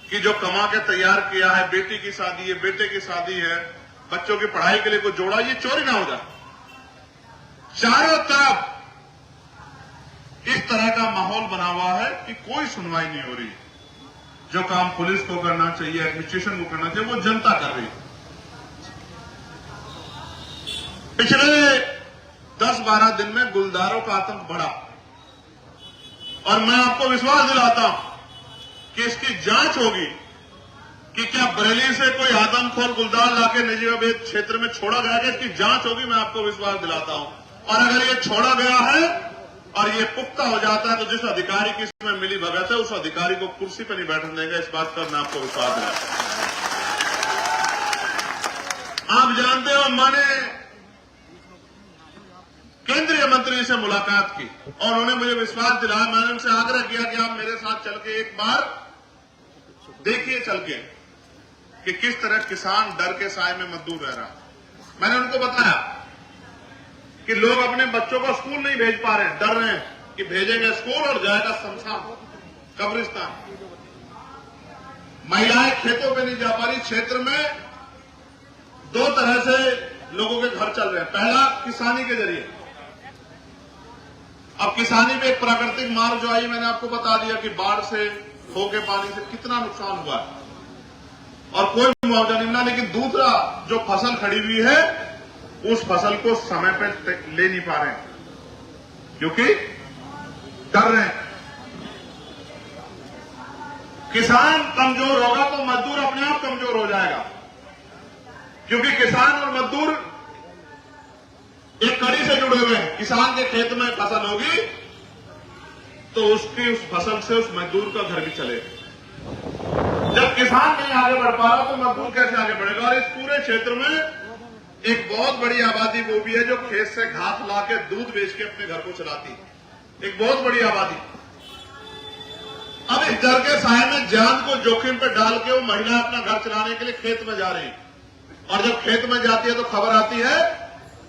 कि जो कमा के तैयार किया है, बेटी की शादी है, बेटे की शादी है, बच्चों की पढ़ाई के लिए कुछ जोड़ा, ये चोरी ना हो जाए। चारों तरफ इस तरह का माहौल बना हुआ है कि कोई सुनवाई नहीं हो रही। जो काम पुलिस को करना चाहिए, एडमिनिस्ट्रेशन को करना चाहिए, वो जनता कर रही है। पिछले 10-12 दिन में गुलदारों का आतंक बढ़ा और मैं आपको विश्वास दिलाता हूं कि इसकी जांच होगी कि क्या बरेली से कोई आदमखोर गुलदार लाके नजीबाबाद क्षेत्र में छोड़ा गया है। इसकी जांच होगी, मैं आपको विश्वास दिलाता हूं। और अगर ये छोड़ा गया है और ये पुख्ता हो जाता है तो जिस अधिकारी की इसमें मिली भगत है, उस अधिकारी को कुर्सी पर नहीं बैठने देंगे। इस बात पर मैं आपको विश्वास दिलाता हूं। आप जानते हो, मैंने केंद्रीय मंत्री से मुलाकात की और उन्होंने मुझे विश्वास दिलाया। मैंने उनसे आग्रह किया कि आप मेरे साथ चल के एक बार देखिए चल के कि किस तरह किसान डर के साए में मजदूर रह रहा। मैंने उनको बताया कि लोग अपने बच्चों को स्कूल नहीं भेज पा रहे हैं, डर रहे हैं कि भेजेंगे स्कूल और जाएगा शमशान, कब्रिस्तान। महिलाएं खेतों पे नहीं जा पा रही। क्षेत्र में 2 तरह से लोगों के घर चल रहे हैं। पहला, किसानी के जरिए। अब किसानी में एक प्राकृतिक मार जो आई, मैंने आपको बता दिया कि बाढ़ से, खो के पानी से कितना नुकसान हुआ है और कोई मुआवजा नहीं मिला। लेकिन दूसरा, जो फसल खड़ी हुई है उस फसल को समय पर ले नहीं पा रहे हैं क्योंकि डर रहे हैं। किसान कमजोर होगा तो मजदूर अपने आप कमजोर हो जाएगा, क्योंकि किसान और मजदूर एक कड़ी से जुड़े हुए हैं। किसान के खेत में फसल होगी तो उसकी उस फसल से उस मजदूर का घर भी चलेगा। जब किसान नहीं आगे बढ़ पा रहा तो मजदूर कैसे आगे बढ़ेगा। और इस पूरे क्षेत्र में एक बहुत बड़ी आबादी वो भी है जो खेत से घास लाके दूध बेच के अपने घर को चलाती है। एक बहुत बड़ी आबादी। अब इस डर के साए में जान को जोखिम पर डाल के वो महिला अपना घर चलाने के लिए खेत में जा रही है और जब खेत में जाती है तो खबर आती है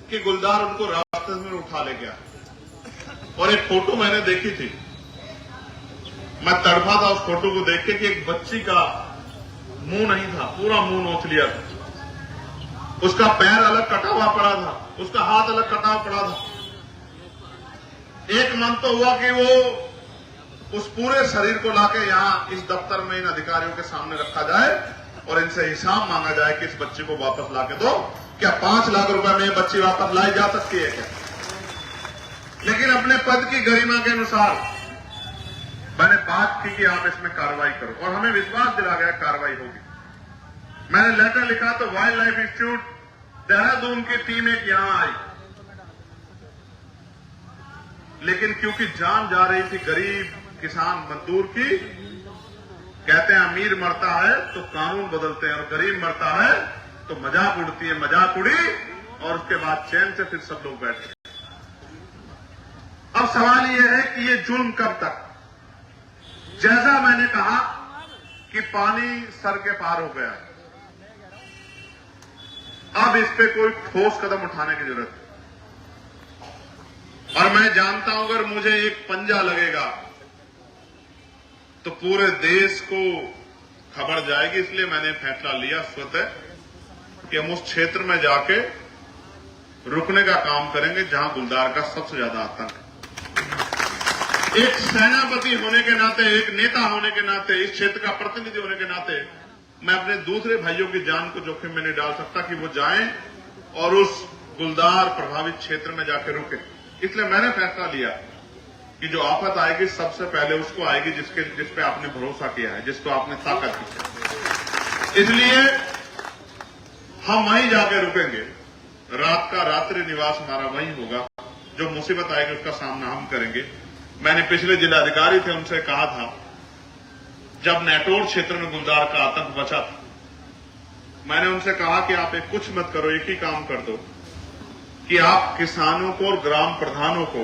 कि गुलदार उनको रास्ते में उठा ले गया। और एक फोटो मैंने देखी थी, मैं तड़पा था उस फोटो को देख के कि एक बच्ची का मुंह नहीं था, पूरा मुंह नोच लिया था। उसका पैर अलग कटा हुआ पड़ा था, उसका हाथ अलग कटा हुआ पड़ा था। एक मन तो हुआ कि वो उस पूरे शरीर को लाके यहां इस दफ्तर में इन अधिकारियों के सामने रखा जाए और इनसे हिसाब मांगा जाए कि इस बच्चे को वापस लाके दो। क्या 5 लाख रुपए में ये बच्ची वापस लाई जा सकती है क्या? लेकिन अपने पद की गरिमा के अनुसार मैंने बात की कि आप इसमें कार्रवाई करो और हमें विश्वास दिला गया कार्रवाई होगी। मैंने लेटर लिखा तो वाइल्ड लाइफ इंस्टीट्यूट देहरादून की टीम एक यहां आई, लेकिन क्योंकि जान जा रही थी गरीब किसान मजदूर की, कहते हैं अमीर मरता है तो कानून बदलते हैं और गरीब मरता है तो मजाक उड़ती है। मजाक उड़ी और उसके बाद चैन से फिर सब लोग बैठे। अब सवाल यह है कि ये जुल्म कब तक? जैसा मैंने कहा कि पानी सर के पार हो गया, अब इस पे कोई ठोस कदम उठाने की जरूरत है। और मैं जानता हूं अगर मुझे एक पंजा लगेगा तो पूरे देश को खबर जाएगी। इसलिए मैंने फैसला लिया स्वतः कि हम उस क्षेत्र में जाके रुकने का काम करेंगे जहां गुलदार का सबसे ज्यादा आतंक है। एक सेनापति होने के नाते, एक नेता होने के नाते, इस क्षेत्र का प्रतिनिधि होने के नाते मैं अपने दूसरे भाइयों की जान को जोखिम में नहीं डाल सकता कि वो जाएं और उस गुलदार प्रभावित क्षेत्र में जाकर रुके। इसलिए मैंने फैसला लिया कि जो आफत आएगी सबसे पहले उसको आएगी जिस पे आपने भरोसा किया है, जिसको आपने ताकत दी है। इसलिए हम वहीं जाके रुकेंगे। रात का रात्रि निवास हमारा वहीं होगा। जो मुसीबत आएगी उसका सामना हम करेंगे। मैंने पिछले जिलाधिकारी थे उनसे कहा था, जब नेटोर क्षेत्र में गुलदार का आतंक बचा था, मैंने उनसे कहा कि आप एक कुछ मत करो, एक ही काम कर दो कि आप किसानों को और ग्राम प्रधानों को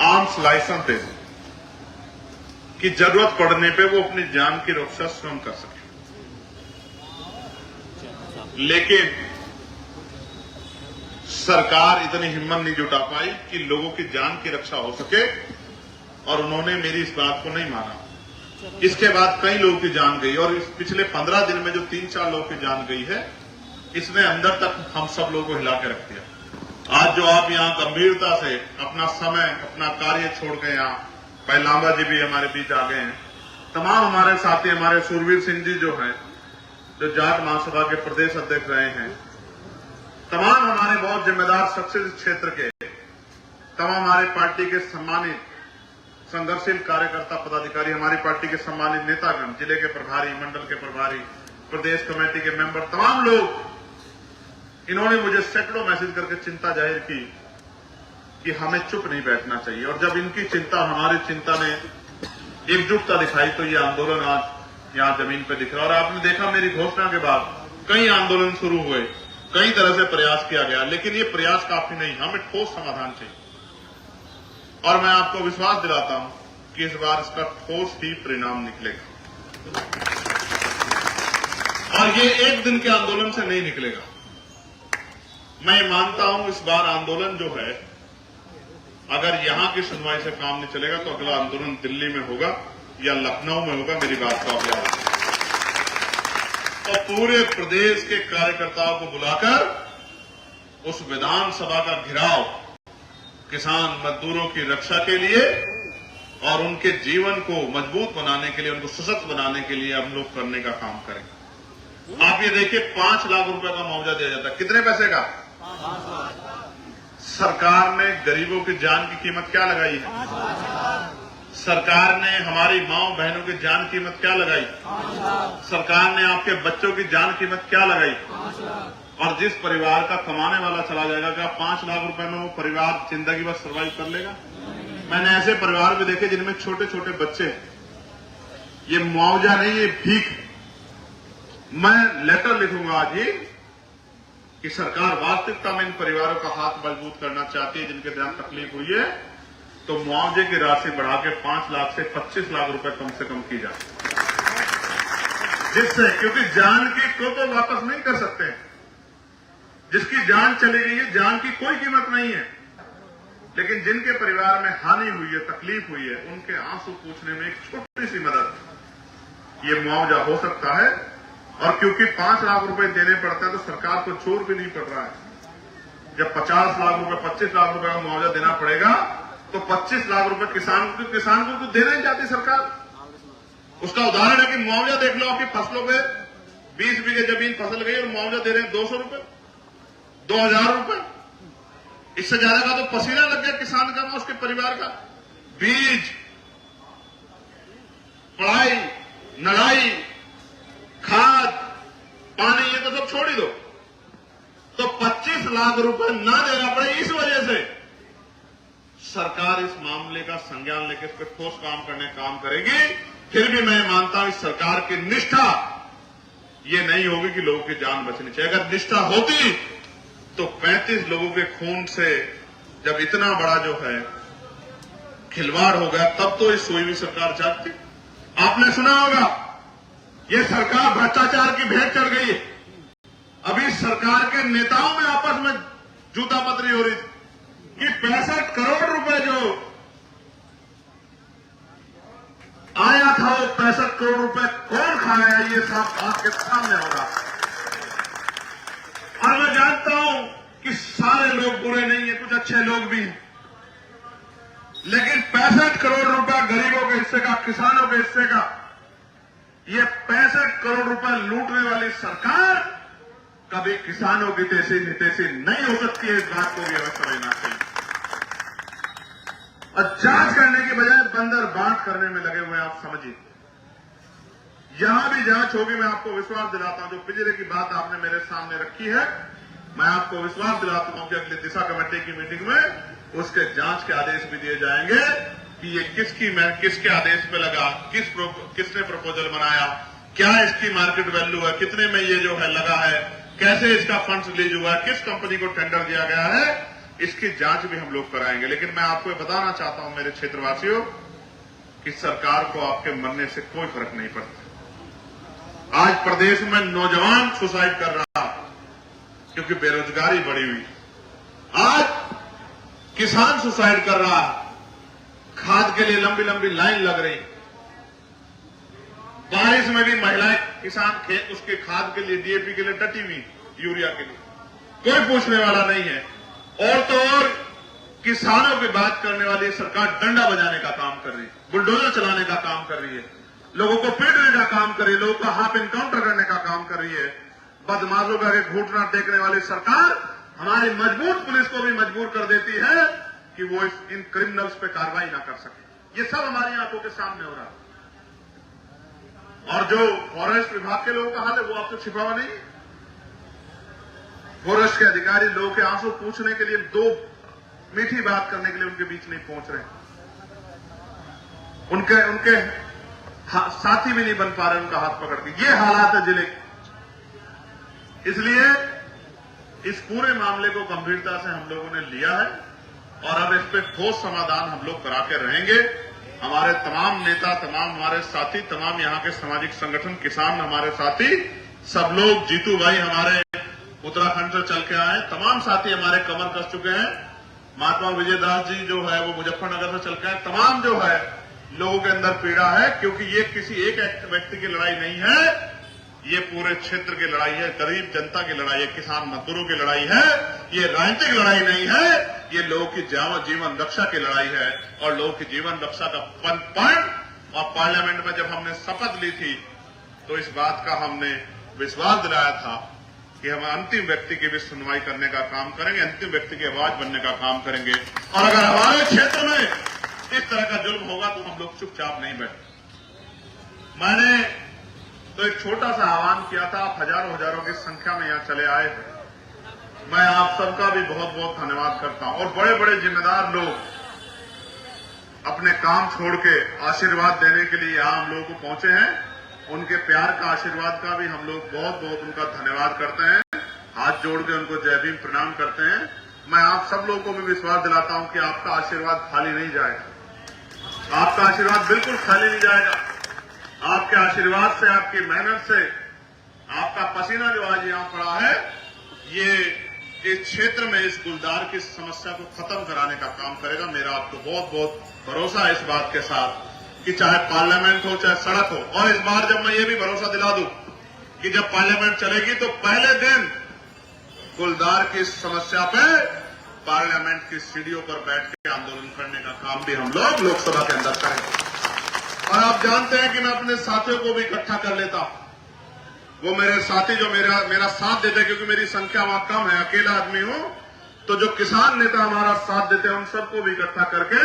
आर्म्स लाइसेंस दे दो कि जरूरत पड़ने पे वो अपनी जान की रक्षा स्वयं कर सके। लेकिन सरकार इतनी हिम्मत नहीं जुटा पाई कि लोगों की जान की रक्षा हो सके और उन्होंने मेरी इस बात को नहीं माना। इसके बाद कई लोगों की जान गई और इस पिछले 15 दिन में जो 3-4 लोगों की जान गई है, इसने अंदर तक हम सब लोगों को हिला के रख दिया। आज जो आप यहाँ गंभीरता से अपना समय, अपना कार्य छोड़ के यहाँ, भाई लांबा जी भी हमारे बीच आ गए हैं, तमाम हमारे साथी, हमारे सुरवीर सिंह जी जो हैं, जो जाट महासभा के प्रदेश अध्यक्ष रहे हैं, तमाम हमारे बहुत जिम्मेदार शख्स इस क्षेत्र के, तमाम हमारे पार्टी के सम्मानित संघर्षशील कार्यकर्ता पदाधिकारी, हमारी पार्टी के सम्मानित नेतागण, जिले के प्रभारी, मंडल के प्रभारी, प्रदेश कमेटी के मेंबर, तमाम लोग, इन्होंने मुझे सैकड़ों मैसेज करके चिंता जाहिर की कि हमें चुप नहीं बैठना चाहिए। और जब इनकी चिंता, हमारी चिंता ने एकजुटता दिखाई तो ये आंदोलन आज यहां जमीन पर दिख रहा। और आपने देखा मेरी घोषणा के बाद कई आंदोलन शुरू हुए, कई तरह से प्रयास किया गया, लेकिन ये प्रयास काफी नहीं, हमें ठोस समाधान चाहिए। और मैं आपको विश्वास दिलाता हूं कि इस बार इसका ठोस ही परिणाम निकलेगा और ये एक दिन के आंदोलन से नहीं निकलेगा। मैं मानता हूं इस बार आंदोलन जो है, अगर यहां की सुनवाई से काम नहीं चलेगा तो अगला आंदोलन दिल्ली में होगा या लखनऊ में होगा। मेरी बात का याद और पूरे प्रदेश के कार्यकर्ताओं को बुलाकर उस विधानसभा का घेराव किसान मजदूरों की रक्षा के लिए और उनके जीवन को मजबूत बनाने के लिए, उनको सशक्त बनाने के लिए हम लोग करने का काम करें। आप ये देखिए, 5 लाख रुपए का मुआवजा दिया जाता है। कितने पैसे का? सरकार ने गरीबों की जान की कीमत क्या लगाई है? सरकार ने हमारी माओ बहनों की जान कीमत क्या लगाई? सरकार ने आपके बच्चों की जान कीमत क्या लगाई? और जिस परिवार का कमाने वाला चला जाएगा, क्या 5 लाख रुपए में वो परिवार जिंदगी भर सर्वाइव कर लेगा? मैंने ऐसे परिवार भी देखे जिनमें छोटे छोटे बच्चे। ये मुआवजा नहीं, ये भीख। मैं लेटर लिखूंगा आज ही कि सरकार वास्तविकता में इन परिवारों का हाथ मजबूत करना चाहती है, जिनके साथ तकलीफ हुई है, तो मुआवजे की राशि बढ़ा के 5 लाख से 25 लाख रुपए कम से कम की जाए, जिससे, क्योंकि जान की को तो वापस नहीं कर सकते, जिसकी जान चली गई है, जान की कोई कीमत नहीं है, लेकिन जिनके परिवार में हानि हुई है, तकलीफ हुई है, उनके आंसू पूछने में एक छोटी सी मदद ये मुआवजा हो सकता है। और क्योंकि 5 लाख रुपए देने पड़ते हैं तो सरकार को चोर भी नहीं पड़ रहा है। जब 50 लाख रुपए, 25 लाख रुपए का मुआवजा देना पड़ेगा तो 25 लाख रुपए किसान को तो देना ही चाहती सरकार। उसका उदाहरण है कि मुआवजा देख लो, आपकी फसलों पे 20 बीघे जमीन फसल गई और मुआवजा दे रहे हैं 200 रुपए, 2000 रुपए। इससे ज्यादा का तो पसीना लग गया किसान का, उसके परिवार का। बीज, पढ़ाई, नड़ाई, खाद, पानी, ये तो सब छोड़ ही दो। तो 25 लाख रुपए ना देना पड़े, इस वजह से सरकार इस मामले का संज्ञान लेकर इस पर ठोस काम करेगी। फिर भी मैं मानता हूं इस सरकार की निष्ठा ये नहीं होगी कि लोगों की जान बचनी चाहिए। अगर निष्ठा होती तो 35 लोगों के खून से जब इतना बड़ा जो है खिलवाड़ हो गया, तब तो इस सोई हुई सरकार जागती। आपने सुना होगा, ये सरकार भ्रष्टाचार की भेंट चढ़ गई है। अभी सरकार के नेताओं में आपस में जूता पतरी हो रही थी कि 65 करोड़ रुपए जो आया था, वो 65 करोड़ रुपए कौन खाया, ये सब आपके सामने होगा। और मैं जानता हूं कि सारे लोग बुरे नहीं है, कुछ अच्छे लोग भी हैं, लेकिन 65 करोड़ रुपए गरीबों के हिस्से का, किसानों के हिस्से का, ये 65 करोड़ रुपए लूटने वाली सरकार कभी किसानों की हितैषी नहीं हो सकती है। इस बात को भी हमें समझना चाहिए। और जांच करने के बजाय बंदर बांट करने में लगे हुए हैं, आप समझिए। यहां भी जांच होगी, मैं आपको विश्वास दिलाता हूं। जो पिंजरे की बात आपने मेरे सामने रखी है, मैं आपको विश्वास दिलाता हूं कि अगली दिशा कमेटी की मीटिंग में उसके जांच के आदेश भी दिए जाएंगे कि ये किसके आदेश पे लगा, किसने प्रपोजल बनाया, क्या इसकी मार्केट वैल्यू है, कितने में ये जो है लगा है, कैसे इसका फंड्स रिलीज हुआ है, किस कंपनी को टेंडर दिया गया है, इसकी जांच भी हम लोग कराएंगे। लेकिन मैं आपको बताना चाहता हूं मेरे क्षेत्रवासियों कि सरकार को आपके मरने से कोई फर्क नहीं पड़ता। आज प्रदेश में नौजवान सुसाइड कर रहा क्योंकि बेरोजगारी बढ़ी हुई। आज किसान सुसाइड कर रहा है, खाद के लिए लंबी लंबी लाइन लग रही। 40 में भी महिलाएं किसान खेत उसके खाद के लिए, डीएपी के लिए डटी हुई, यूरिया के लिए कोई पूछने वाला नहीं है। और तो और किसानों की बात करने वाली सरकार डंडा बजाने का काम कर रही है, बुलडोजर चलाने का काम कर रही है, लोगों को पीटने का काम कर रही है, लोगों का हाफ इनकाउंटर करने का काम कर रही है। बदमाशों का घूटना टेकने वाली सरकार हमारी मजबूत पुलिस को भी मजबूर कर देती है कि वो इन क्रिमिनल्स पे कार्रवाई ना कर सके। ये सब हमारी आंखों के सामने हो रहा है। और जो फॉरेस्ट विभाग के लोगों का हाल है वो आपको छिपा हुआ नहीं है। फॉरेस्ट के अधिकारी लोगों के आंसू पूछने के लिए, दो मीठी बात करने के लिए उनके बीच नहीं पहुंच रहे, उनके साथी भी नहीं बन पा रहे उनका हाथ पकड़ के। ये हालात है जिले के। इसलिए इस पूरे मामले को गंभीरता से हम लोगों ने लिया है और अब इस पे ठोस समाधान हम लोग करा के रहेंगे। हमारे तमाम नेता, तमाम हमारे साथी, तमाम यहाँ के सामाजिक संगठन, किसान हमारे साथी, सब लोग, जीतू भाई हमारे उत्तराखंड से चल के आए, तमाम साथी हमारे कमर कस चुके हैं। महात्मा विजय दास जी जो है वो मुजफ्फरनगर से चल के आए। तमाम जो है लोगों के अंदर पीड़ा है, क्योंकि ये किसी एक व्यक्ति की लड़ाई नहीं है, ये पूरे क्षेत्र की लड़ाई है, गरीब जनता की लड़ाई है, किसान मजदूरों की लड़ाई है। ये राजनीतिक लड़ाई नहीं है, ये लोगों की जीवन रक्षा की लड़ाई है। और लोगों की जीवन रक्षा का पॉइंट, और पार्लियामेंट में जब हमने शपथ ली थी तो इस बात का हमने विश्वास दिलाया था कि हम अंतिम व्यक्ति की भी सुनवाई करने का काम करेंगे, अंतिम व्यक्ति की आवाज बनने का काम करेंगे। और अगर हमारे क्षेत्र में इस तरह का जुल्म होगा तो हम लोग चुपचाप नहीं बैठे। मैंने तो एक छोटा सा आह्वान किया था, आप हजारों की संख्या में यहां चले आए थे। मैं आप सबका भी बहुत बहुत धन्यवाद करता हूं। और बड़े बड़े जिम्मेदार लोग अपने काम छोड़ के आशीर्वाद देने के लिए यहां हम लोगों को पहुंचे हैं। उनके प्यार का, आशीर्वाद का भी हम लोग बहुत बहुत उनका धन्यवाद करते हैं। हाथ जोड़ के उनको जय भीम प्रणाम करते हैं। मैं आप सब लोगों को भी विश्वास दिलाता हूं कि आपका आशीर्वाद खाली नहीं जाएगा। आपका आशीर्वाद बिल्कुल खाली नहीं जाएगा। आपके आशीर्वाद से, आपकी मेहनत से, आपका पसीना जो आज यहां पड़ा है, ये इस क्षेत्र में इस गुलदार की समस्या को खत्म कराने का काम करेगा। मेरा आपको बहुत बहुत भरोसा है इस बात के साथ कि चाहे पार्लियामेंट हो चाहे सड़क हो। और इस बार जब मैं ये भी भरोसा दिला दूं कि जब पार्लियामेंट चलेगी तो पहले दिन गुलदार की समस्या पे पार्लियामेंट की सीढ़ियों पर बैठ के आंदोलन करने का काम भी हम लोग लोकसभा के अंदर करेंगे। और आप जानते हैं कि मैं अपने साथियों को भी इकट्ठा कर लेता हूं। वो मेरे साथी जो मेरा साथ देते हैं, क्योंकि मेरी संख्या वहां कम है, अकेला आदमी हूं, तो जो किसान नेता हमारा साथ देते हैं उन सबको भी इकट्ठा करके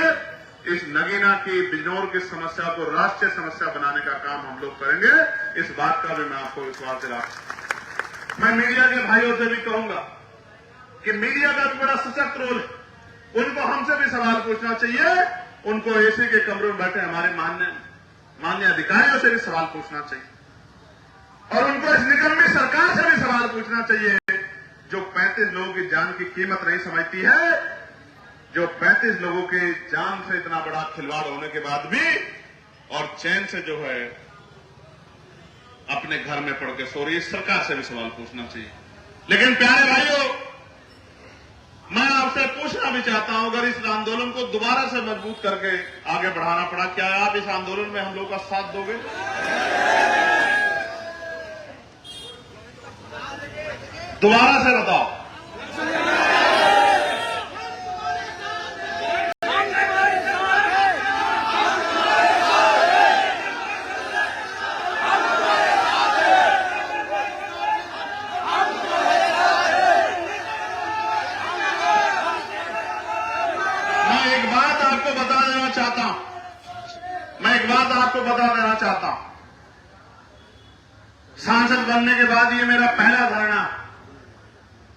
इस नगीना की, बिजनौर की समस्या को राष्ट्रीय समस्या बनाने का काम हम लोग करेंगे। इस बात का भी मैं आपको विश्वास दिलाता हूं। मैं मीडिया के भाइयों से भी कहूंगा कि मीडिया का भी बड़ा सशक्त रोल है। उनको हमसे भी सवाल पूछना चाहिए, उनको एसी के कमरे में बैठे हमारे माननीय अधिकारियों से भी सवाल पूछना चाहिए, और उनको इस निकम्मी सरकार से भी सवाल पूछना चाहिए जो 35 लोगों की जान की कीमत नहीं समझती है, जो 35 लोगों की जान से इतना बड़ा खिलवाड़ होने के बाद भी और चैन से जो है अपने घर में पड़ के सो रही है। सरकार से भी सवाल पूछना चाहिए। लेकिन प्यारे भाइयों, मैं आपसे पूछना भी चाहता हूं, अगर इस आंदोलन को दोबारा से मजबूत करके आगे बढ़ाना पड़ा, क्या आप इस आंदोलन में हम लोग का साथ दोगे? दोबारा से बताओ। मैं एक बात आपको बता देना चाहता हूं। सांसद बनने के बाद ये मेरा पहला धरना,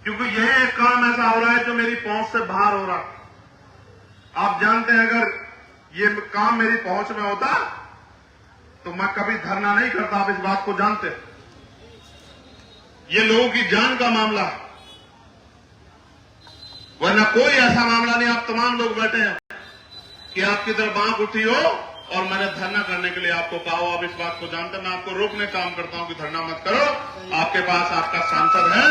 क्योंकि यह एक काम ऐसा हो रहा है जो मेरी पहुंच से बाहर हो रहा। आप जानते हैं, अगर ये काम मेरी पहुंच में होता तो मैं कभी धरना नहीं करता। आप इस बात को जानते हैं। ये लोगों की जान का मामला है, वरना कोई ऐसा मामला नहीं। आप तमाम लोग बैठे हैं कि आपकी तरफ आंख उठी हो और मैंने धरना करने के लिए आपको कहा हो। आप इस बात को जानते हैं, मैं आपको रोकने काम करता हूं कि धरना मत करो। आपके पास आपका सांसद है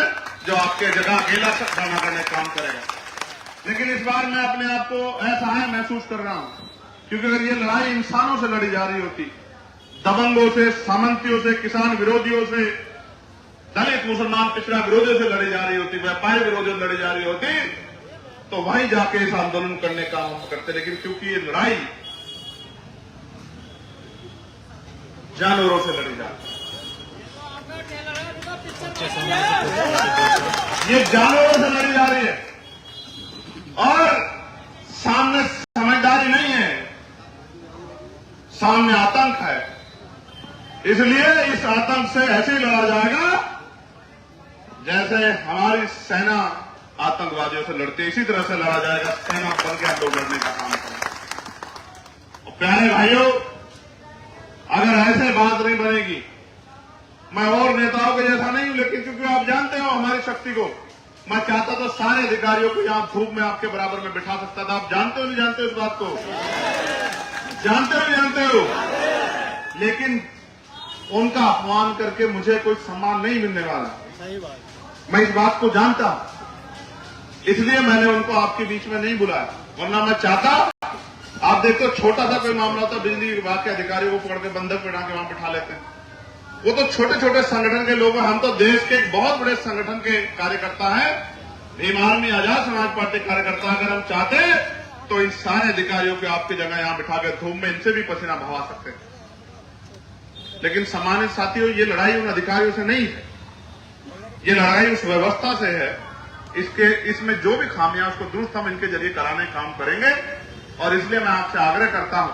जो आपके जगह अकेला धरना करने का काम करेगा। लेकिन इस बार मैं अपने आप को असहाय महसूस कर रहा हूं, क्योंकि अगर ये लड़ाई इंसानों से लड़ी जा रही होती, दबंगों से, सामंतियों से, किसान विरोधियों से, दलित मुसलमान पिछड़ा विरोधियों से लड़ी जा रही होती, व्यापारी विरोधियों से लड़ी जा रही होती, तो वहीं जाके इस आंदोलन करने का हम करते। लेकिन क्योंकि ये लड़ाई जानवरों से लड़ी जाती, ये जानवरों से लड़ी जा रही है और सामने समझदारी नहीं है, सामने आतंक है। इसलिए इस आतंक से ऐसे ही लड़ा जाएगा जैसे हमारी सेना आतंकवादियों से लड़ती है, इसी तरह से लड़ा जाएगा। सेना बन के हम लोग लड़ने का काम करें। और प्यारे भाइयों, अगर ऐसे बात नहीं बनेगी, मैं और नेताओं के जैसा नहीं हूं, लेकिन क्योंकि आप जानते हो हमारी शक्ति को, मैं चाहता तो सारे अधिकारियों को यहां धूप में आपके बराबर में बिठा सकता था। आप जानते हो नहीं जानते हो इस बात को? जानते हो नहीं जानते हो? लेकिन उनका अपमान करके मुझे कोई सम्मान नहीं मिलने वाला। सही बात, मैं इस बात को जानता हूं, इसलिए मैंने उनको आपके बीच में नहीं बुलाया। वरना मैं चाहता, आप देखते हो छोटा सा कोई मामला होता, बिजली विभाग के अधिकारियों को पकड़ के बंधक बिठा के वहां बिठा लेते हैं। वो तो छोटे छोटे संगठन के लोग हैं, हम तो देश के एक बहुत बड़े संगठन के कार्यकर्ता हैं, भीम आर्मी, आजाद समाज पार्टी कार्यकर्ता। अगर हम चाहते तो इन सारे अधिकारियों को आपकी जगह यहां बिठा के धूप में इनसे भी पसीना बहा सकते हैं। लेकिन सम्मानित साथियों, ये लड़ाई उन अधिकारियों से नहीं है, ये लड़ाई उस व्यवस्था से है। इसमें जो भी खामियां उसको दुरुस्त हम इनके जरिए कराने का काम करेंगे। और इसलिए मैं आपसे आग्रह करता हूं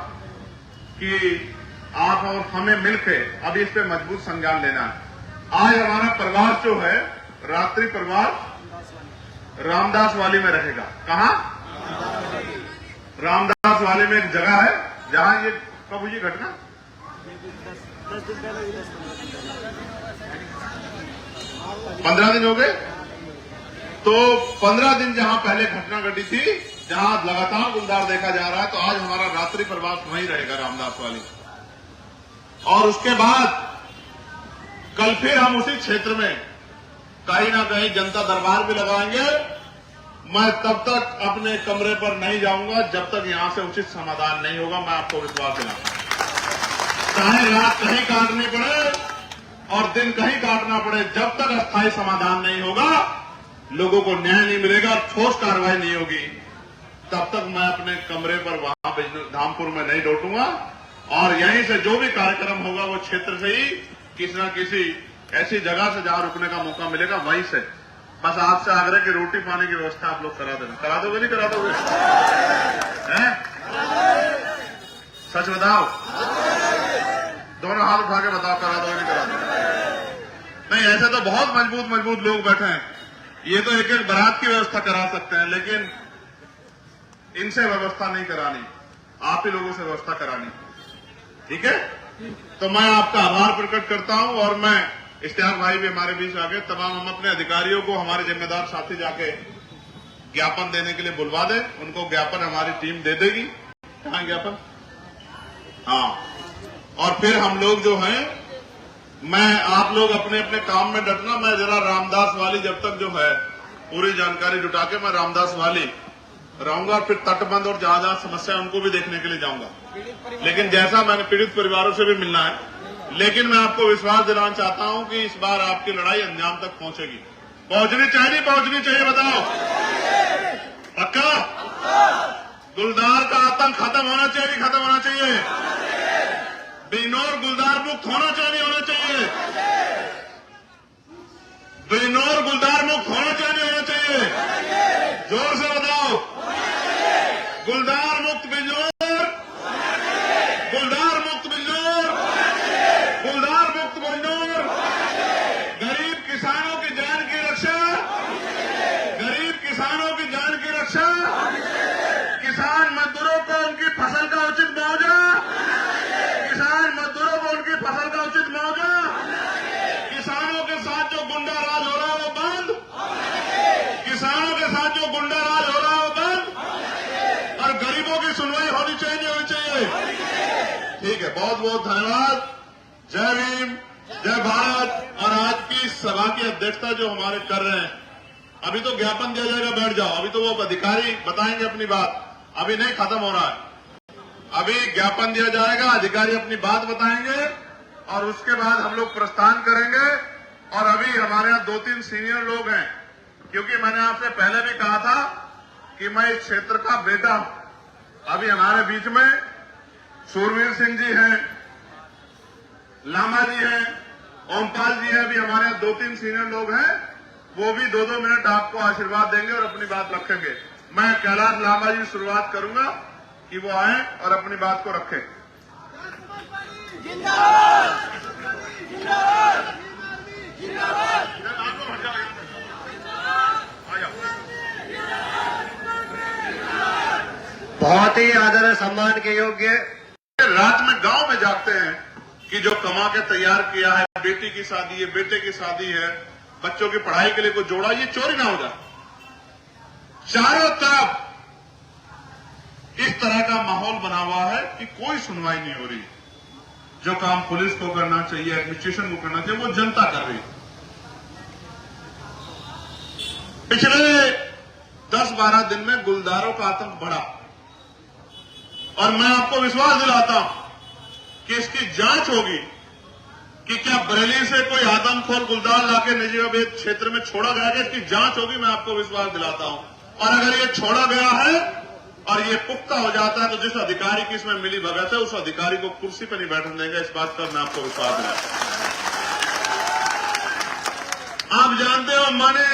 कि आप और हमें मिलकर अब इस पे मजबूत संज्ञान लेना है। आज हमारा प्रवास जो है, रात्रि प्रवास रामदास वाली में रहेगा। कहां? रामदास वाली में एक जगह है जहां ये कब हुई घटना? 15 दिन हो गए। तो 15 दिन जहां पहले घटना घटी थी, जहां लगातार गुलदार देखा जा रहा है, तो आज हमारा रात्रि प्रवास वहीं रहेगा रामदास वाली। और उसके बाद कल फिर हम उसी क्षेत्र में कहीं ना कहीं जनता दरबार भी लगाएंगे। मैं तब तक अपने कमरे पर नहीं जाऊंगा जब तक यहां से उचित समाधान नहीं होगा। मैं आपको विश्वास दिलाता हूं, चाहे रात कहीं काटनी पड़े और दिन कहीं काटना पड़े, जब तक अस्थायी समाधान नहीं होगा, लोगों को न्याय नहीं मिलेगा, ठोस कार्रवाई नहीं होगी, तब तक मैं अपने कमरे पर वहां धामपुर में नहीं लौटूंगा। और यहीं से जो भी कार्यक्रम होगा वो क्षेत्र से ही किसी न किसी ऐसी जगह से जहां रुकने का मौका मिलेगा वहीं से। बस आपसे आग्रह कि रोटी पानी की व्यवस्था आप लोग करा देना। करा दोगे नहीं करा दोगे? सच बताओ, दोनों हाथ उठा के बताओ, करा दोगे नहीं करा दोगे? नहीं, ऐसे तो बहुत मजबूत लोग बैठे हैं, ये तो एक एक बारात की व्यवस्था करा सकते हैं, लेकिन इनसे व्यवस्था नहीं करानी, आप ही लोगों से व्यवस्था करानी। ठीक है? तो मैं आपका आभार प्रकट करता हूं। और मैं इश्तियाक भाई भी हमारे बीच आ गए, तमाम हम अपने अधिकारियों को, हमारे जिम्मेदार साथी जाके ज्ञापन देने के लिए बुलवा दे, उनको ज्ञापन हमारी टीम दे देगी। कहां ज्ञापन? हाँ, और फिर हम लोग जो हैं, मैं आप लोग अपने अपने काम में डटना। मैं जरा रामदास वाली जब तक जो है पूरी जानकारी जुटा के मैं रामदास वाली रहूंगा, फिर तटबंध और जहां जहां समस्या उनको भी देखने के लिए जाऊंगा। लेकिन जैसा मैंने पीड़ित परिवारों से भी मिलना है, लेकिन मैं आपको विश्वास दिलाना चाहता हूं कि इस बार आपकी लड़ाई अंजाम तक पहुंचेगी। पहुंचनी चाहिए नहीं पहुंचनी चाहिए? बताओ, पक्का? गुलदार का आतंक खत्म होना चाहिए, खत्म होना चाहिए? बिजनौर गुलदार मुक्त होना चाहिए, होना चाहिए? बिजनौर गुलदार मुक्त होना चाहिए, होना चाहिए? जोर से बताओ, गुलदार मुक्त बिजनौर, गुलदार मुक्त बिजनौर, गुलदार मुक्त बिजनौर। गरीब किसानों की जान की रक्षा, गरीब किसानों की जान की रक्षा, किसान मजदूरों को उनकी फसल का उचित मुआवजा, किसान मजदूरों को उनकी फसल का उचित मुआवजा, किसानों के साथ जो गुंडा राज हो रहा है वो बंद, किसानों के साथ जो गुंडा राज हो रहा है वो बंद, और गरीबों की सुनवाई होनी चाहिए, होनी चाहिए। ठीक है, बहुत बहुत धन्यवाद। जय भीम, जय भारत। और आज की सभा की अध्यक्षता जो हमारे कर रहे हैं, अभी तो ज्ञापन दिया जाएगा, बैठ जाओ, अभी तो वो अधिकारी बताएंगे अपनी बात, अभी नहीं खत्म हो रहा है। अभी ज्ञापन दिया जाएगा, अधिकारी अपनी बात बताएंगे और उसके बाद हम लोग प्रस्थान करेंगे। और अभी हमारे यहाँ 2-3 सीनियर लोग हैं, क्योंकि मैंने आपसे पहले भी कहा था कि मैं इस क्षेत्र का बेटा हूं। अभी हमारे बीच में सूरवीर सिंह जी हैं, लामा जी हैं, ओमपाल जी हैं, अभी हमारे यहाँ 2-3 सीनियर लोग हैं, वो भी 2-2 मिनट आपको आशीर्वाद देंगे और अपनी बात रखेंगे। मैं कैलाश लामा जी शुरुआत करूंगा कि वो आए और अपनी बात को रखें। बहुत ही आदर और सम्मान के योग्य। रात में गांव में जाते हैं कि जो कमा के तैयार किया है, बेटी की शादी है, बेटे की शादी है, बच्चों की पढ़ाई के लिए कोई जोड़ा, ये चोरी ना हो जाए। चारों तरफ इस तरह का माहौल बना हुआ है कि कोई सुनवाई नहीं हो रही। जो काम पुलिस को करना चाहिए, एडमिनिस्ट्रेशन को करना चाहिए, वो जनता कर रही है। पिछले 10-12 दिन में गुलदारों का आतंक बढ़ा और मैं आपको विश्वास दिलाता हूं कि इसकी जांच होगी कि क्या बरेली से कोई आदमखोर गुलदार लाके नजीबाबाद क्षेत्र में छोड़ा गया है। इसकी जांच होगी, मैं आपको विश्वास दिलाता हूं। और अगर ये छोड़ा गया है और ये पुख्ता हो जाता है तो जिस अधिकारी की इसमें मिली भगत है, उस अधिकारी को कुर्सी पर नहीं बैठने देंगे। इस बात पर मैं आपको विश्वास दिलाता हूं। आप जानते हो, मैंने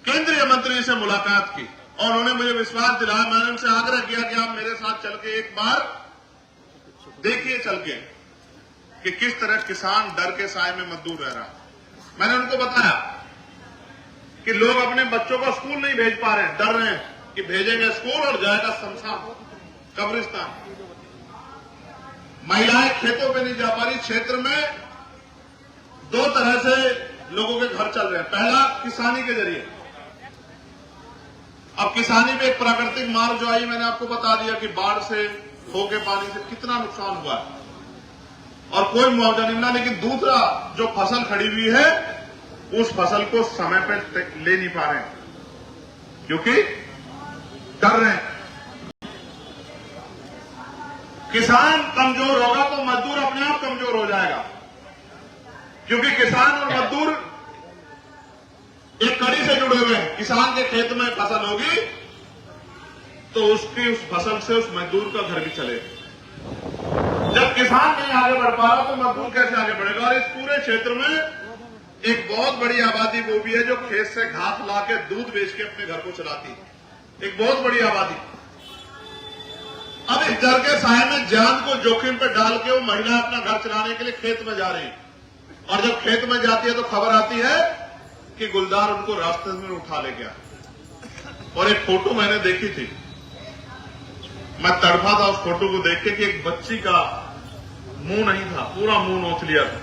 केंद्रीय मंत्री से मुलाकात की और उन्होंने मुझे विश्वास दिलाया। मैंने उनसे आग्रह किया कि आप मेरे साथ चल के एक बार देखिए चल के कि किस तरह किसान डर के साए में मजदूर रह रहा है। मैंने उनको बताया कि लोग अपने बच्चों को स्कूल नहीं भेज पा रहे हैं, डर रहे हैं कि भेजेंगे स्कूल और जाएगा शमशान, कब्रिस्तान। महिलाएं खेतों पे नहीं जा पा रही। क्षेत्र में 2 तरह से लोगों के घर चल रहे हैं। पहला, किसानी के जरिए। अब किसानी में एक प्राकृतिक मार जो आई, मैंने आपको बता दिया कि बाढ़ से, होके पानी से कितना नुकसान हुआ है और कोई मुआवजा नहीं मिला। लेकिन दूसरा, जो फसल खड़ी हुई है, उस फसल को समय पे ले नहीं पा रहे हैं क्योंकि डर रहे हैं। किसान कमजोर होगा तो मजदूर अपने आप कमजोर हो जाएगा, क्योंकि किसान और मजदूर एक कड़ी से जुड़े हुए हैं। किसान के खेत में फसल होगी तो उसकी उस फसल से उस मजदूर का घर भी चलेगा। जब किसान नहीं आगे बढ़ पा रहा तो मजदूर कैसे आगे बढ़ेगा। और इस पूरे क्षेत्र में एक बहुत बड़ी आबादी वो भी है जो खेत से घास ला के दूध बेच के अपने घर को चलाती है, एक बहुत बड़ी आबादी। अब इस डर के साए में जान को जोखिम पे डाल के वो महिला अपना घर चलाने के लिए खेत में जा रही है और जब खेत में जाती है तो खबर आती है कि गुलदार उनको रास्ते में उठा ले गया। और एक फोटो मैंने देखी थी, मैं तड़फा था उस फोटो को देख के कि एक बच्ची का मुंह नहीं था, पूरा मुंह नोच लिया था,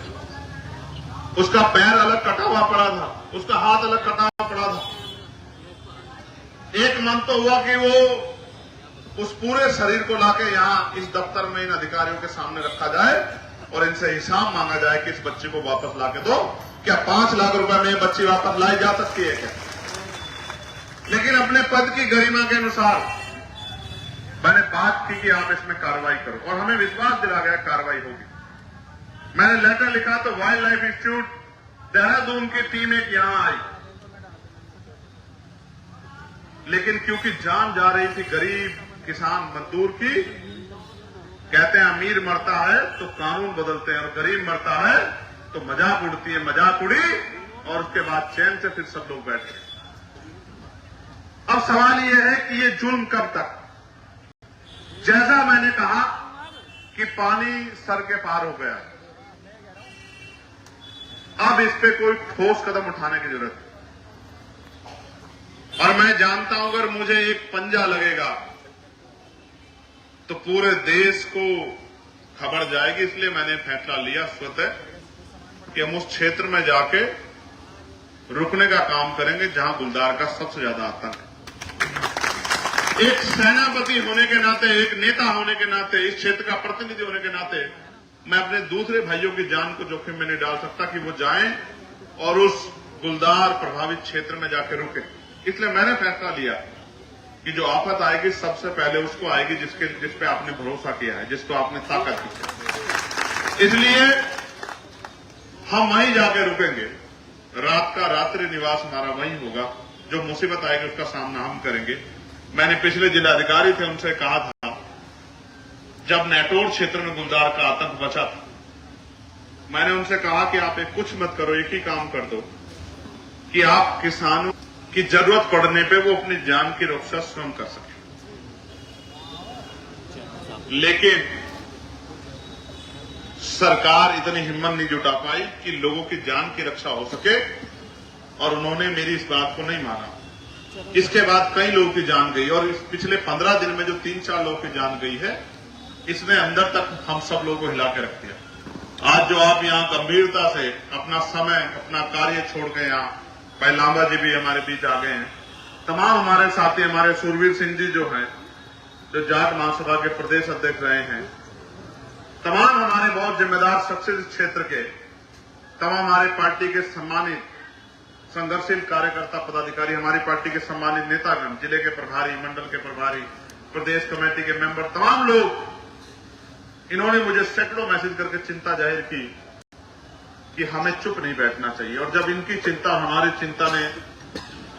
उसका पैर अलग कटा हुआ पड़ा था, उसका हाथ अलग कटा हुआ पड़ा था। एक मन तो हुआ कि वो उस पूरे शरीर को लाके यहां इस दफ्तर में इन अधिकारियों के सामने रखा जाए और इनसे हिसाब मांगा जाए कि इस बच्चे को वापस लाके दो। क्या 5 लाख रुपए में ये बच्ची वापस लाई जा सकती है क्या? लेकिन अपने पद की गरिमा के अनुसार मैंने बात की कि आप इसमें कार्रवाई करो और हमें विश्वास दिला गया कार्रवाई होगी। मैंने लेटर लिखा तो वाइल्ड लाइफ इंस्टीट्यूट देहरादून की टीम एक यहां आई, लेकिन क्योंकि जान जा रही थी गरीब किसान मजदूर की, कहते हैं अमीर मरता है तो कानून बदलते हैं और गरीब मरता है तो मजाक उड़ती है। मजाक उड़ी और उसके बाद चैन से फिर सब लोग बैठ गए। अब सवाल यह है कि ये जुल्म कब तक? जैसा मैंने कहा कि पानी सर के पार हो गया, अब इस पे कोई ठोस कदम उठाने की जरूरत है। और मैं जानता हूं अगर मुझे एक पंजा लगेगा तो पूरे देश को खबर जाएगी। इसलिए मैंने फैसला लिया स्वतः कि हम उस क्षेत्र में जाके रुकने का काम करेंगे जहां गुलदार का सबसे ज्यादा आतंक है। एक सेनापति होने के नाते, एक नेता होने के नाते, इस क्षेत्र का प्रतिनिधि होने के नाते मैं अपने दूसरे भाइयों की जान को जोखिम में नहीं डाल सकता कि वो जाएं और उस गुलदार प्रभावित क्षेत्र में जाकर रुके। इसलिए मैंने फैसला लिया कि जो आफत आएगी सबसे पहले उसको आएगी जिस पे आपने भरोसा किया है, जिसको आपने ताकत दी है। इसलिए हम वहीं जाके रुकेंगे, रात का रात्रि निवास हमारा वहीं होगा। जो मुसीबत आएगी उसका सामना हम करेंगे। मैंने पिछले जिलाधिकारी थे उनसे कहा था, जब नेटोर क्षेत्र में गुलदार का आतंक बचा था, मैंने उनसे कहा कि आप एक कुछ मत करो, एक ही काम कर दो कि आप किसानों की जरूरत पड़ने पे वो अपनी जान की रक्षा स्वयं कर सके। लेकिन सरकार इतनी हिम्मत नहीं जुटा पाई कि लोगों की जान की रक्षा हो सके, और उन्होंने मेरी इस बात को नहीं माना। इसके बाद कई लोगों की जान गई, और इस पिछले 15 दिन में जो 3-4 लोगों की जान गई है, इसने अंदर तक हम सब लोगों को हिला के रख दिया। आज जो आप यहां गंभीरता से अपना समय, अपना कार्य छोड़ के यहाँ, भाई लांबा जी भी हमारे बीच आ गए हैं, तमाम हमारे साथी, हमारे सुरवीर सिंह जी जो हैं, जो जाट महासभा के प्रदेश अध्यक्ष रहे हैं, तमाम हमारे बहुत जिम्मेदार शख्सियत इस क्षेत्र के, तमाम हमारे पार्टी के सम्मानित संघर्षशील कार्यकर्ता पदाधिकारी, हमारी पार्टी के सम्मानित नेतागण, जिले के प्रभारी, मंडल के प्रभारी, प्रदेश कमेटी के मेंबर, तमाम लोग, इन्होंने मुझे सैकड़ों मैसेज करके चिंता जाहिर की कि हमें चुप नहीं बैठना चाहिए। और जब इनकी चिंता, हमारी चिंता ने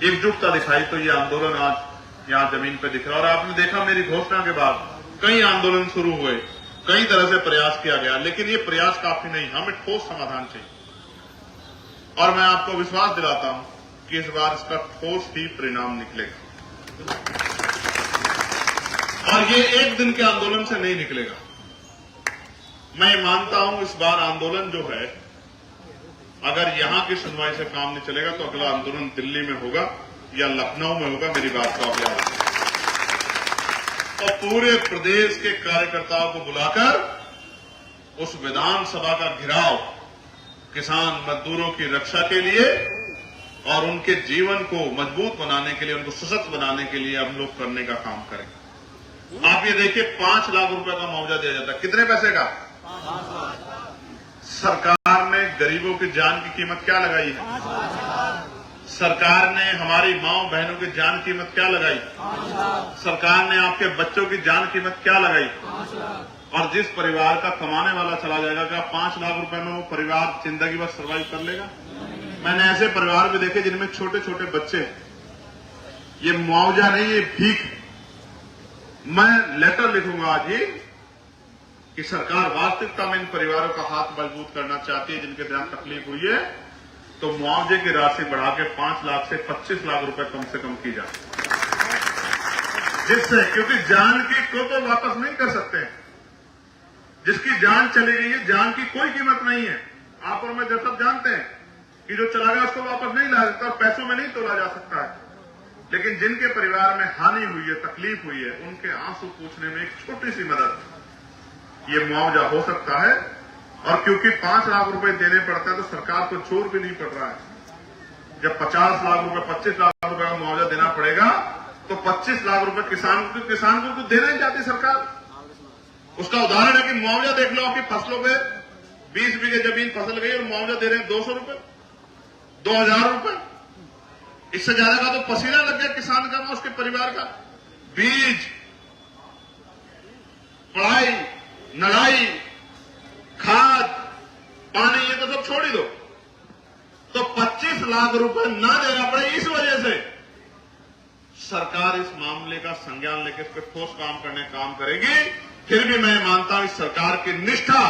एकजुटता दिखाई, तो ये आंदोलन आज यहां जमीन पर दिख रहा। और आपने देखा मेरी घोषणा के बाद कई आंदोलन शुरू हुए, कई तरह से प्रयास किया गया, लेकिन ये प्रयास काफी नहीं, हमें ठोस समाधान चाहिए। और मैं आपको विश्वास दिलाता हूं कि इस बार इसका ठोस ही परिणाम निकलेगा, और ये एक दिन के आंदोलन से नहीं निकलेगा। मैं मानता हूं इस बार आंदोलन जो है, अगर यहां की सुनवाई से काम नहीं चलेगा तो अगला आंदोलन दिल्ली में होगा या लखनऊ में होगा। मेरी बात को आप याद रखें। और पूरे प्रदेश के कार्यकर्ताओं को बुलाकर उस विधानसभा का घेराव किसान मजदूरों की रक्षा के लिए और उनके जीवन को मजबूत बनाने के लिए, उनको सशक्त बनाने के लिए हम लोग करने का काम करेंगे। आप ये देखिए, 5 लाख रुपए का मुआवजा दिया जाता है। कितने पैसे का? सरकार ने गरीबों की जान की कीमत क्या लगाई है? सरकार ने हमारी माओ बहनों की जान कीमत क्या लगाई? सरकार ने आपके बच्चों की जान कीमत क्या लगाई? और जिस परिवार का कमाने वाला चला जाएगा, क्या 5 लाख रुपए में वो परिवार जिंदगी भर सर्वाइव कर लेगा? मैंने ऐसे परिवार भी देखे जिनमें छोटे छोटे बच्चे। ये मुआवजा नहीं, ये भीख। मैं लेटर लिखूंगा आज ही कि सरकार वास्तविकता में इन परिवारों का हाथ मजबूत करना चाहती है जिनके साथ तकलीफ हुई है, तो मुआवजे की राशि बढ़ा के 5 लाख से 25 लाख रुपए कम से कम की जाए, जिससे, क्योंकि जान की को तो वापस नहीं कर सकते। जिसकी जान चली गई है, जान की कोई कीमत नहीं है। आप और मैं सब जानते हैं कि जो चला गया उसको वापस नहीं ला सकता, पैसों में नहीं तोला जा सकता है। लेकिन जिनके परिवार में हानि हुई है, तकलीफ हुई है, उनके आंसू पूछने में एक छोटी सी मदद, ये मुआवजा हो सकता है। और क्योंकि 5 लाख रुपए देने पड़ता है, तो सरकार को जोर भी नहीं पड़ रहा है। जब 50 लाख रुपए, 25 लाख रुपए का मुआवजा देना पड़ेगा, तो 25 लाख रुपए किसान को तो देना ही चाहती सरकार। उसका उदाहरण है कि मुआवजा देख लो, आपकी फसलों पे 20 बीघे जमीन फसल गई और मुआवजा दे रहे हैं 200 रुपए, 2000 रुपए। इससे ज्यादा का तो पसीना लग गया किसान का, उसके परिवार का। बीज, पढ़ाई, नड़ाई, खाद, पानी, ये तो सब छोड़ ही दो। तो 25 लाख रुपए ना देना पड़े, इस वजह से सरकार इस मामले का संज्ञान लेकर इस पर ठोस काम करेगी। फिर भी मैं मानता हूं इस सरकार की निष्ठा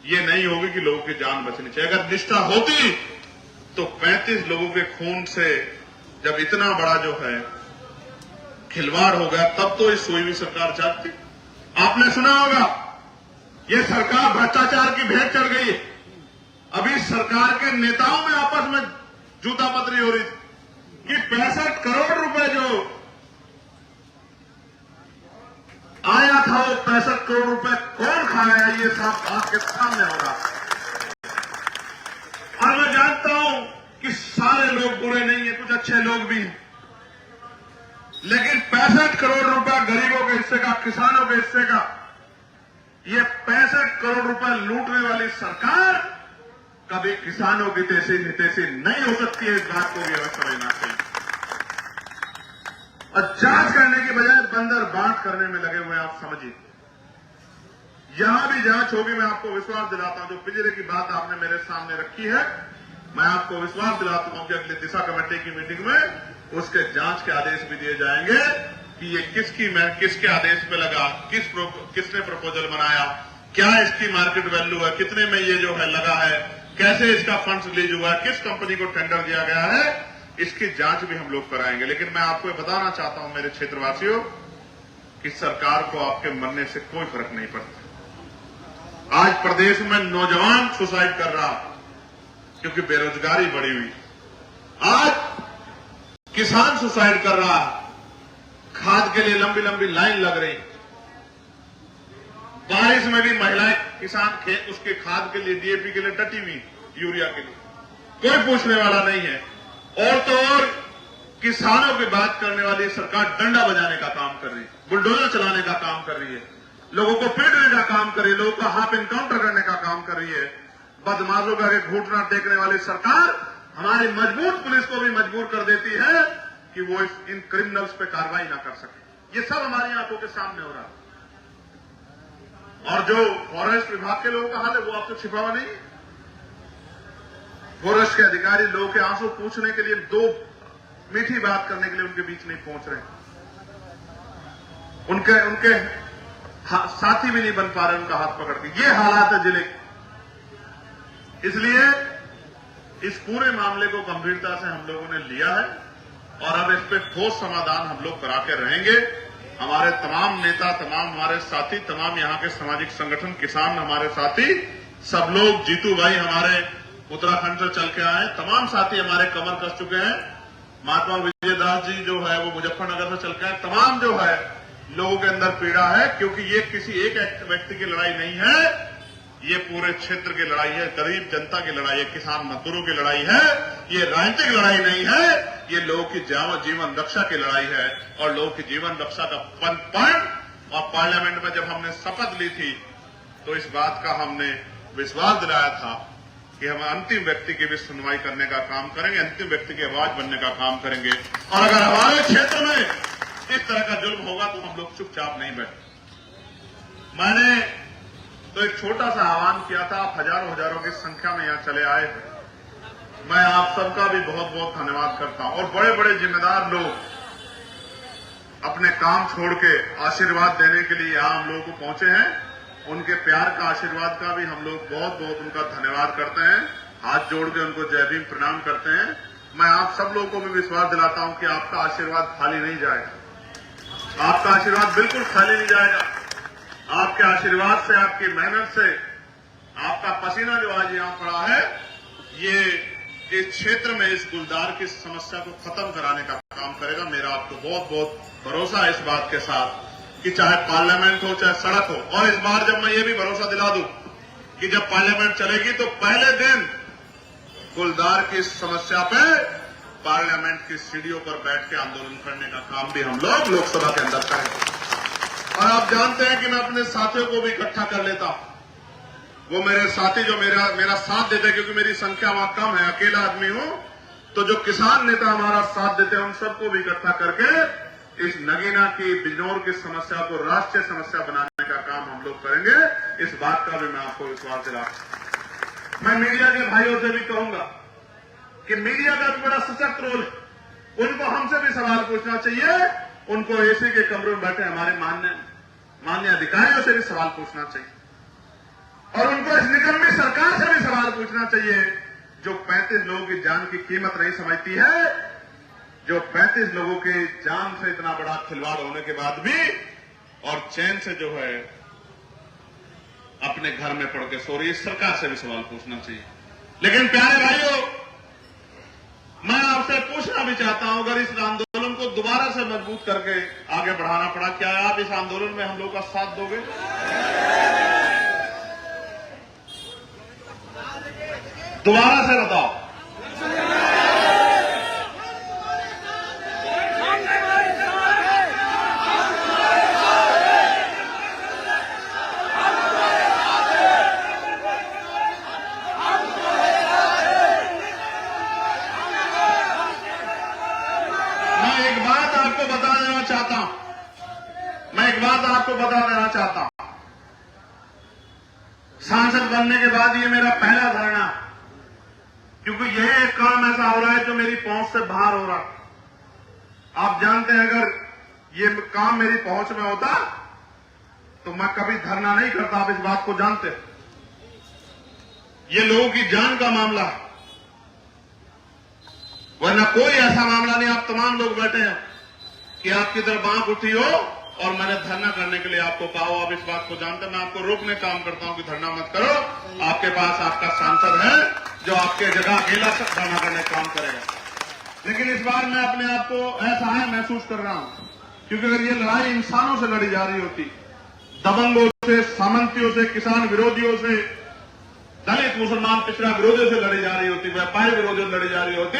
ये नहीं होगी कि लोगों की जान बचनी चाहिए। अगर निष्ठा होती तो 35 लोगों के खून से जब इतना बड़ा जो है खिलवाड़ हो गया, तब तो इस सोई हुई सरकार जागती। आपने सुना होगा, ये सरकार भ्रष्टाचार की भेंट चढ़ गई है। अभी सरकार के नेताओं में आपस में जूतापतरी हो रही थी कि 65 करोड़ रुपए जो आया था, वो 65 करोड़ रुपए कौन खाया, ये सब आपके सामने हो रहा है। और मैं जानता हूं कि सारे लोग बुरे नहीं है, कुछ अच्छे लोग भी हैं, लेकिन 65 करोड़ रुपया गरीबों के हिस्से का, किसानों के हिस्से का, ये 65 करोड़ रुपए लूटने वाली सरकार कभी किसानों की हितैषी नहीं हो सकती है। इस बात को भी हमें समझना चाहिए। और जांच करने की बजाय बंदर बांट करने में लगे हुए हैं। आप समझिए, यहां भी जांच होगी। मैं आपको विश्वास दिलाता हूं, जो पिंजरे की बात आपने मेरे सामने रखी है, मैं आपको विश्वास दिलाता हूं कि अगली दिशा कमेटी की मीटिंग में उसके जांच के आदेश भी दिए जाएंगे कि ये किसके आदेश पे लगा, किसने प्रपोजल बनाया, क्या इसकी मार्केट वैल्यू है, कितने में ये जो है लगा है, कैसे इसका फंड्स रिलीज हुआ है, किस कंपनी को टेंडर दिया गया है, इसकी जांच भी हम लोग कराएंगे। लेकिन मैं आपको बताना चाहता हूं मेरे क्षेत्रवासियों कि सरकार को आपके मरने से कोई फर्क नहीं पड़ता। आज प्रदेश में नौजवान सुसाइड कर रहा क्योंकि बेरोजगारी बढ़ी हुई। आज किसान सुसाइड कर रहा, खाद के लिए लंबी लंबी लाइन लग रही, बारिश में भी महिलाएं किसान खेत उसके खाद के लिए, डीएपी के लिए डटी हुई, यूरिया के लिए, कोई पूछने वाला नहीं है। और तो और किसानों की बात करने वाली सरकार डंडा बजाने का काम कर रही है, बुलडोजर चलाने का काम कर रही है, लोगों को पीटने का काम कर रही है, लोगों का हाफ एनकाउंटर करने का काम कर रही है। बदमाशों का घूटना टेकने वाली सरकार हमारी मजबूत पुलिस को भी मजबूर कर देती है कि वो इन क्रिमिनल्स पे कार्रवाई ना कर सके। ये सब हमारी आंखों के सामने हो रहा है। और जो फॉरेस्ट विभाग के लोगों का हाल है वो आपको छिपा हुआ नहीं है। फॉरेस्ट के अधिकारी लोगों के आंसू पूछने के लिए, दो मीठी बात करने के लिए उनके बीच नहीं पहुंच रहे, उनके साथी भी नहीं बन पा रहे उनका हाथ पकड़ के। ये हालात है जिले के। इसलिए इस पूरे मामले को गंभीरता से हम लोगों ने लिया है और अब इस पे ठोस समाधान हम लोग करा के रहेंगे। हमारे तमाम नेता, तमाम हमारे साथी, तमाम यहाँ के सामाजिक संगठन, किसान हमारे साथी, सब लोग, जीतू भाई हमारे उत्तराखंड से चल के आए, तमाम साथी हमारे कमर कस चुके हैं। महात्मा विजयदास जी जो है वो मुजफ्फरनगर से चल के आए। तमाम जो है लोगों के अंदर पीड़ा है, क्योंकि ये किसी एक व्यक्ति की लड़ाई नहीं है, ये पूरे क्षेत्र की लड़ाई है, गरीब जनता की लड़ाई है, किसान मजदूरों की लड़ाई है। ये राजनीतिक लड़ाई नहीं है, ये लोगों की जीवन रक्षा की लड़ाई है। और लोगों की जीवन रक्षा का पॉइंट, और पार्लियामेंट में जब हमने शपथ ली थी तो इस बात का हमने विश्वास दिलाया था कि हम अंतिम व्यक्ति की भी सुनवाई करने का काम करेंगे, अंतिम व्यक्ति की आवाज बनने का काम करेंगे। और अगर हमारे क्षेत्र में इस तरह का जुल्म होगा तो हम लोग चुपचाप नहीं बैठे। मैंने तो एक छोटा सा आह्वान किया था, आप हजारों की संख्या में यहां चले आए थे। मैं आप सबका भी बहुत बहुत धन्यवाद करता हूं। और बड़े बड़े जिम्मेदार लोग अपने काम छोड़ के आशीर्वाद देने के लिए यहां हम लोगों को पहुंचे हैं। उनके प्यार का, आशीर्वाद का भी हम लोग बहुत बहुत उनका धन्यवाद करते हैं। हाथ जोड़ के उनको जय भीम प्रणाम करते हैं। मैं आप सब लोगों को भी विश्वास दिलाता हूं कि आपका आशीर्वाद खाली नहीं जाएगा। आपका आशीर्वाद बिल्कुल खाली नहीं जाएगा। आपके आशीर्वाद से, आपकी मेहनत से, आपका पसीना जो आज यहां पड़ा है, ये इस क्षेत्र में इस गुलदार की समस्या को खत्म कराने का काम करेगा। मेरा आपको बहुत बहुत भरोसा है इस बात के साथ कि चाहे पार्लियामेंट हो चाहे सड़क हो। और इस बार जब मैं ये भी भरोसा दिला दूं कि जब पार्लियामेंट चलेगी तो पहले दिन गुलदार की समस्या पे पार्लियामेंट की सीढ़ियों पर बैठ के आंदोलन करने का काम भी हम लोग लोकसभा के अंदर करेंगे। और आप जानते हैं कि मैं अपने साथियों को भी इकट्ठा कर लेता हूं। वो मेरे साथी जो मेरा साथ देते हैं, क्योंकि मेरी संख्या वहां कम है, अकेला आदमी हूं, तो जो किसान नेता हमारा साथ देते हैं उन सबको भी इकट्ठा करके इस नगीना की, बिजनौर की समस्या को राष्ट्रीय समस्या बनाने का काम हम लोग करेंगे। इस बात का भी मैं आपको विश्वास दिलाता हूं। मैं मीडिया के भाइयों से भी कहूंगा कि मीडिया का भी बड़ा सशक्त रोल है। उनको हमसे भी सवाल पूछना चाहिए। उनको एसी के कमरों में बैठे हमारे माननीय अधिकारियों से भी सवाल पूछना चाहिए। और उनको इस निकम्मी सरकार से भी सवाल पूछना चाहिए जो 35 लोगों की जान की कीमत नहीं समझती है, जो 35 लोगों की जान से इतना बड़ा खिलवाड़ होने के बाद भी और चैन से जो है अपने घर में पड़ के सो रही है। सरकार से भी सवाल पूछना चाहिए। लेकिन प्यारे भाइयों, मैं आपसे पूछना भी चाहता हूं, अगर इस आंदोलन को दोबारा से मजबूत करके आगे बढ़ाना पड़ा, क्या आप इस आंदोलन में हम लोग का साथ दोगे? दोबारा से बताओ। मैं एक बात आपको बता बनने के बाद ये मेरा पहला धरना, क्योंकि यह एक काम ऐसा हो रहा है जो मेरी पहुंच से बाहर हो रहा। आप जानते हैं अगर ये काम मेरी पहुंच में होता तो मैं कभी धरना नहीं करता, आप इस बात को जानते हैं। ये लोगों की जान का मामला है, वरना कोई ऐसा मामला नहीं। आप तमाम लोग बैठे हैं कि आपकी तरफ आंख उठी हो और मैंने धरना करने के लिए आपको कहा हो, आप इस बात को जानते हैं। मैं आपको रोकने काम करता हूं कि धरना मत करो। आपके पास आपका सांसद है जो आपके जगह अकेला सब धरना करने का काम करेगा। लेकिन इस बार मैं अपने आप को असहाय महसूस कर रहा हूं, क्योंकि अगर ये लड़ाई इंसानों से लड़ी जा रही होती, दबंगों से, सामंतियों से, किसान विरोधियों से, दलित मुसलमान पिछड़ा विरोधियों से लड़ी जा रही होती, व्यापारी विरोधियों से लड़ी जा रही होती,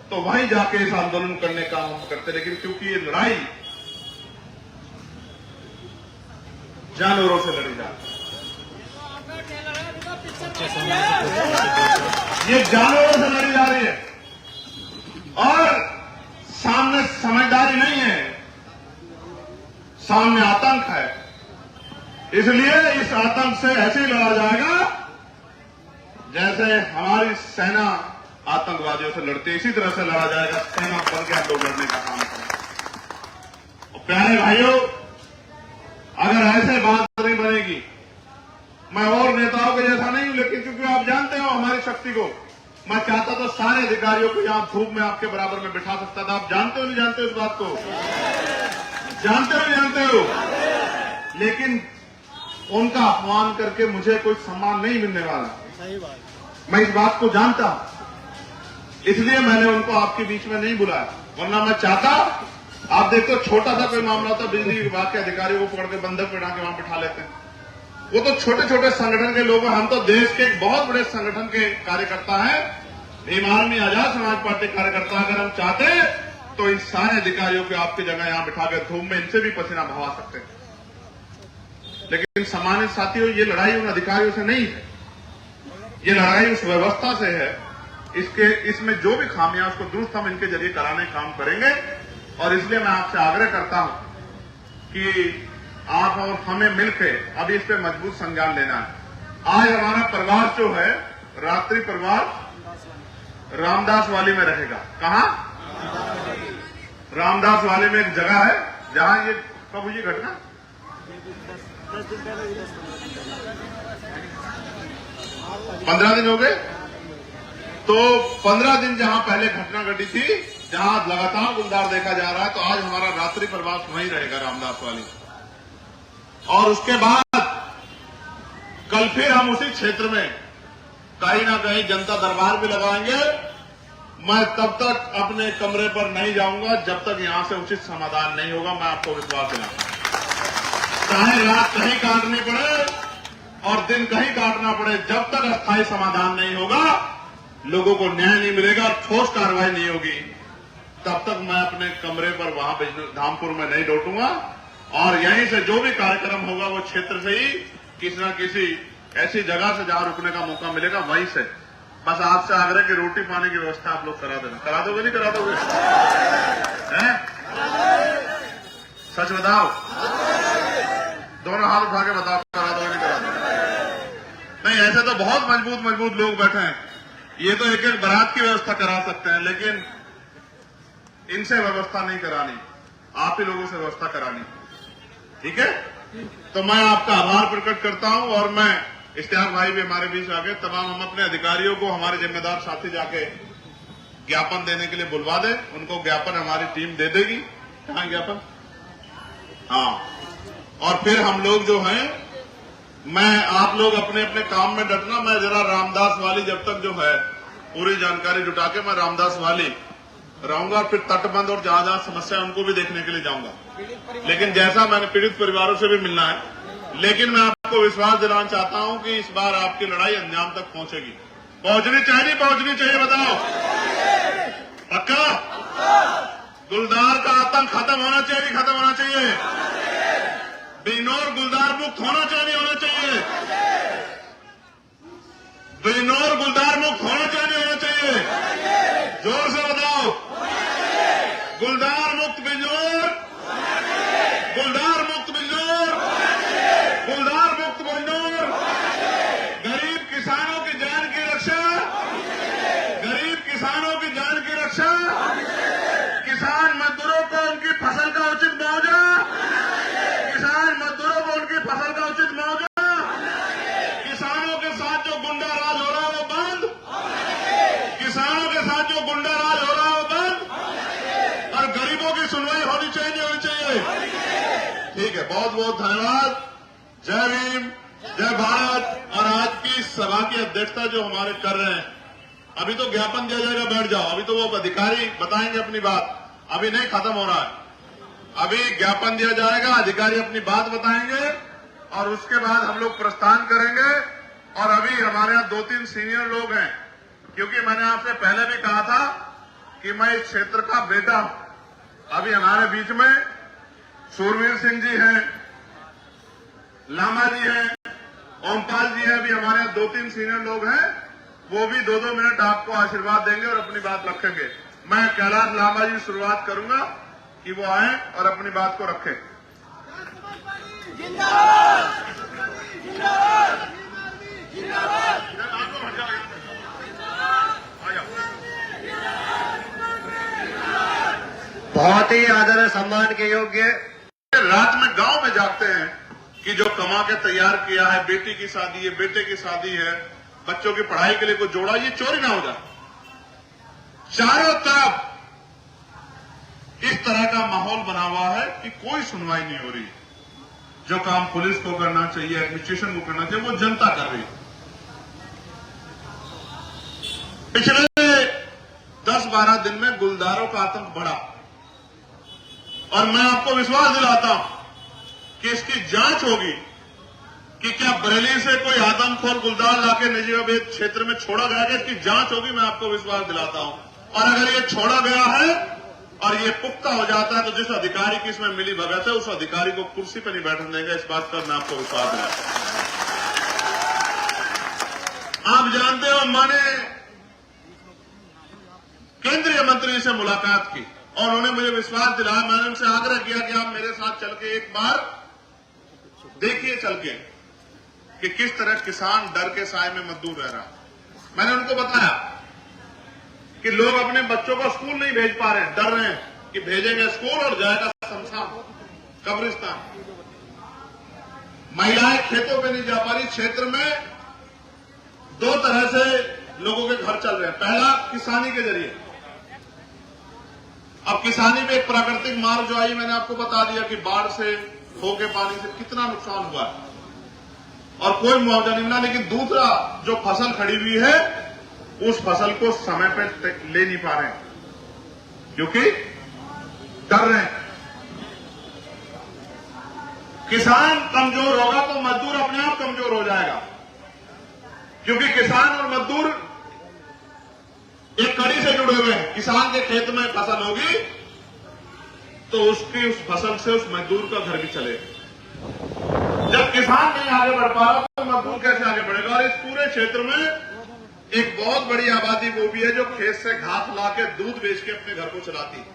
तो वहीं जाके इस आंदोलन करने का हम करते। लेकिन क्योंकि ये लड़ाई जानवरों से लड़ी जाती है, ये जानवरों से लड़ी जा रही है और सामने समझदारी नहीं है, सामने आतंक है। इसलिए इस आतंक से ऐसे ही लड़ा जाएगा जैसे हमारी सेना आतंकवादियों से लड़ती है, इसी तरह से लड़ा जाएगा। सेना बन के हम लोग लड़ने का काम करें। और प्यारे भाइयों, अगर ऐसे बात नहीं बनेगी, मैं और नेताओं के जैसा नहीं हूं, लेकिन क्योंकि आप जानते हो हमारी शक्ति को, मैं चाहता तो सारे अधिकारियों को यहां धूप में आपके बराबर में बिठा सकता था। आप जानते हो नहीं जानते हो इस बात को? जानते हो नहीं जानते हो? लेकिन उनका अपमान करके मुझे कोई सम्मान नहीं मिलने वाला। सही बात। मैं इस बात को जानता हूं, इसलिए मैंने उनको आपके बीच में नहीं बुलाया। वरना मैं चाहता, आप देखते हो छोटा सा कोई मामला होता, बिजली विभाग के अधिकारियों को पकड़ के बंधक बिठा के वहां बिठा लेते हैं। वो तो छोटे छोटे संगठन के लोग हैं, हम तो देश के एक बहुत बड़े संगठन के कार्यकर्ता हैं, भीम आर्मी, आजाद समाज पार्टी कार्यकर्ता। अगर हम चाहते तो इन सारे अधिकारियों को आपकी जगह यहां बिठा के धूप में इनसे भी पसीना बहा सकते हैं। लेकिन सम्मानित साथियों, ये लड़ाई उन अधिकारियों से नहीं है, ये लड़ाई उस व्यवस्था से है। इसमें जो भी खामियां उसको दुरुस्त हम इनके जरिए कराने का काम करेंगे। और इसलिए मैं आपसे आग्रह करता हूं कि आप और हमें मिलकर अब इस पे मजबूत संज्ञान लेना है। आज हमारा प्रवास जो है, रात्रि प्रवास रामदास वाली में रहेगा। कहां? रामदास वाली में एक जगह है जहां ये कब हुई घटना? 15 दिन हो गए। तो 15 दिन जहां पहले घटना घटी थी, जहां लगातार गुलदार देखा जा रहा है, तो आज हमारा रात्रि प्रवास वहीं रहेगा रामदास वाली। और उसके बाद कल फिर हम उसी क्षेत्र में कहीं ना कहीं जनता दरबार भी लगाएंगे। मैं तब तक अपने कमरे पर नहीं जाऊंगा जब तक यहां से उचित समाधान नहीं होगा। मैं आपको विश्वास दिलाता हूं, चाहे रात कहीं काटनी पड़े और दिन कहीं काटना पड़े, जब तक अस्थायी समाधान नहीं होगा, लोगों को न्याय नहीं मिलेगा और ठोस कार्रवाई नहीं होगी, तब तक मैं अपने कमरे पर वहां धामपुर में नहीं लौटूंगा। और यहीं से जो भी कार्यक्रम होगा वो क्षेत्र से ही किसी न किसी ऐसी जगह से जहां रुकने का मौका मिलेगा वहीं से। बस आपसे आग्रह की रोटी पानी की व्यवस्था आप लोग करा देना। करा दोगे नहीं करा दोगे? हैं? सच बताओ, दोनों हाथ उठा के बताओ, करा दोगे नहीं करा दोगे? नहीं, ऐसे तो बहुत मजबूत लोग बैठे हैं, ये तो एक एक बारात की व्यवस्था करा सकते हैं, लेकिन इनसे व्यवस्था नहीं करानी, आप ही लोगों से व्यवस्था करानी। ठीक है? तो मैं आपका आभार प्रकट करता हूं। और मैं इश्तियाक भाई भी हमारे बीच आ गए, तमाम हम अपने अधिकारियों को, हमारे जिम्मेदार साथी जाके ज्ञापन देने के लिए बुलवा दें। उनको ज्ञापन हमारी टीम दे देगी। कहां ज्ञापन? हाँ। और फिर हम लोग जो हैं, मैं आप लोग अपने अपने काम में डटना। मैं जरा रामदास वाली जब तक जो है पूरी जानकारी जुटा के मैं रामदास वाली रहूंगा, फिर तटबंध और जहां जहां समस्या उनको भी देखने के लिए जाऊंगा। लेकिन जैसा मैंने पीड़ित परिवारों से भी मिलना है, लेकिन मैं आपको विश्वास दिलाना चाहता हूं कि इस बार आपकी लड़ाई अंजाम तक पहुंचेगी। पहुंचनी चाहिए नहीं पहुंचनी चाहिए? बताओ। पक्का? गुलदार का आतंक खत्म होना चाहिए, खत्म होना चाहिए? बिजनौर गुलदार मुक्त होना चाहिए, होना चाहिए? बिजनौर गुलदार मुक्त होना चाहिए, होना चाहिए? जोर से बताओ। गुलदार मुक्त बिजनौर, गुलदार मुक्त बिजनौर, गुलदार मुक्त बिजनौर, आज जो गुंडा राज हो रहा है वो बंद, और गरीबों की सुनवाई होनी चाहिए, नहीं होनी चाहिए? ठीक है, बहुत बहुत धन्यवाद। जय भीम, जय भारत। और आज की सभा की अध्यक्षता जो हमारे कर रहे हैं, अभी तो ज्ञापन दिया जाएगा, बैठ जाओ। अभी तो वो अधिकारी बताएंगे अपनी बात, अभी नहीं खत्म हो रहा है। अभी ज्ञापन दिया जाएगा, अधिकारी अपनी बात बताएंगे और उसके बाद हम लोग प्रस्थान करेंगे। और अभी हमारे यहाँ 2-3 सीनियर लोग हैं, क्योंकि मैंने आपसे पहले भी कहा था कि मैं इस क्षेत्र का बेटा हूं। अभी हमारे बीच में सूरवीर सिंह जी हैं, लामा जी हैं, ओमपाल जी हैं, अभी हमारे यहाँ 2-3 सीनियर लोग हैं, वो भी 2-2 मिनट आपको आशीर्वाद देंगे और अपनी बात रखेंगे। मैं कैलाश लामा जी शुरुआत करूंगा कि वो आए और अपनी बात को रखें। बहुत ही आदर और सम्मान के योग्य। रात में गांव में जाते हैं कि जो कमा के तैयार किया है, बेटी की शादी है, बेटे की शादी है, बच्चों की पढ़ाई के लिए कोई जोड़ा, ये चोरी ना हो जाए। चारों तरफ इस तरह का माहौल बना हुआ है कि कोई सुनवाई नहीं हो रही। जो काम पुलिस को करना चाहिए, एडमिनिस्ट्रेशन को करना चाहिए, वो जनता कर रही है। पिछले 10-12 दिन में गुलदारों का आतंक बढ़ा और मैं आपको विश्वास दिलाता हूं कि इसकी जांच होगी कि क्या बरेली से कोई आदमखोर गुलदार लाके नजीबाबाद क्षेत्र में छोड़ा गया है। इसकी जांच होगी, मैं आपको विश्वास दिलाता हूं। और अगर ये छोड़ा गया है और ये पुख्ता हो जाता है तो जिस अधिकारी की इसमें मिली भगत है, उस अधिकारी को कुर्सी पर नहीं बैठने देंगे। इस बात पर मैं आपको विश्वास दिलाता हूं। आप जानते हो, मैंने केंद्रीय मंत्री से मुलाकात की और उन्होंने मुझे विश्वास दिलाया। मैंने उनसे आग्रह किया कि आप मेरे साथ चल के एक बार देखिए, चल के कि किस तरह किसान डर के साए में मजदूर रह रहा। मैंने उनको बताया कि लोग अपने बच्चों को स्कूल नहीं भेज पा रहे हैं, डर रहे हैं कि भेजेंगे स्कूल और जाएगा शमशान, कब्रिस्तान। महिलाएं खेतों पे नहीं जा पा रही। क्षेत्र में 2 तरह से लोगों के घर चल रहे हैं। पहला, किसानी के जरिए। अब किसानी में एक प्राकृतिक मार जो आई, मैंने आपको बता दिया कि बाढ़ से, खो के पानी से कितना नुकसान हुआ है और कोई मुआवजा नहीं मिला। लेकिन दूसरा, जो फसल खड़ी हुई है, उस फसल को समय पे ले नहीं पा रहे हैं क्योंकि डर रहे हैं। किसान कमजोर होगा तो मजदूर अपने आप कमजोर हो जाएगा, क्योंकि किसान और मजदूर एक कड़ी से जुड़े हुए हैं। किसान के खेत में फसल होगी तो उसकी उस फसल से उस मजदूर का घर भी चलेगा। जब किसान नहीं आगे बढ़ पा रहा तो मजदूर कैसे आगे बढ़ेगा? और इस पूरे क्षेत्र में एक बहुत बड़ी आबादी वो भी है जो खेत से घास ला के दूध बेच के अपने घर को चलाती है।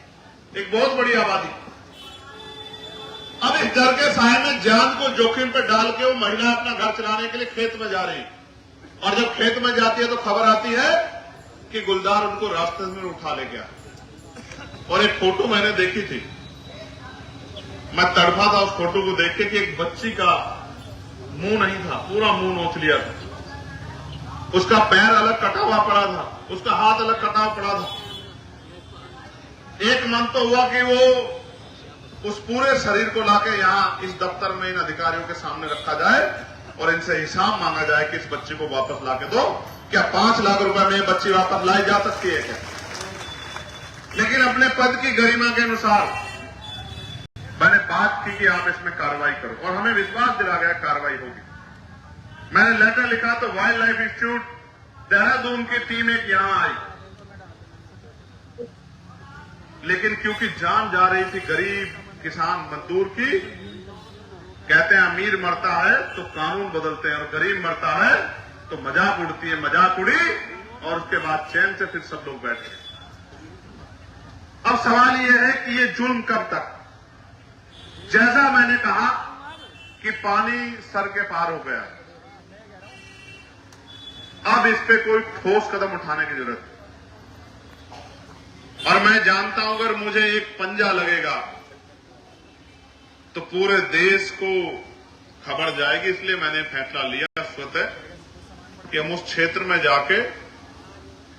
एक बहुत बड़ी आबादी। अब इस डर के साए में जान को जोखिम पे डाल के वो महिला अपना घर चलाने के लिए खेत में जा रही, और जब खेत में जाती है तो खबर आती है कि गुलदार उनको रास्ते में उठा ले गया। और एक फोटो मैंने देखी थी, मैं तड़फा था उस फोटो को देख के कि एक बच्ची का मुंह नहीं था, पूरा मुंह नोच लिया था, उसका पैर अलग कटा हुआ पड़ा था, उसका हाथ अलग कटा हुआ पड़ा था। एक मन तो हुआ कि वो उस पूरे शरीर को लाके यहां इस दफ्तर में इन अधिकारियों के सामने रखा जाए और इनसे हिसाब मांगा जाए कि इस बच्ची को वापस लाके दो। क्या 5 लाख रुपए में बच्ची वापस लाई जा सकती है क्या? लेकिन अपने पद की गरिमा के अनुसार मैंने बात की कि आप इसमें कार्रवाई करो और हमें विश्वास दिला गया कार्रवाई होगी। मैंने लेटर लिखा तो वाइल्ड लाइफ इंस्टीट्यूट देहरादून की टीम एक यहां आई, लेकिन क्योंकि जान जा रही थी गरीब किसान मजदूर की, कहते हैं अमीर मरता है तो कानून बदलते हैं और गरीब मरता है तो मजाक उड़ती है। मजाक उड़ी और उसके बाद चैन से फिर सब लोग बैठ गए। अब सवाल यह है कि ये जुल्म कब तक? जैसा मैंने कहा कि पानी सर के पार हो गया, अब इस पे कोई ठोस कदम उठाने की जरूरत है। और मैं जानता हूं अगर मुझे एक पंजा लगेगा तो पूरे देश को खबर जाएगी। इसलिए मैंने फैसला लिया स्वतः कि हम उस क्षेत्र में जाके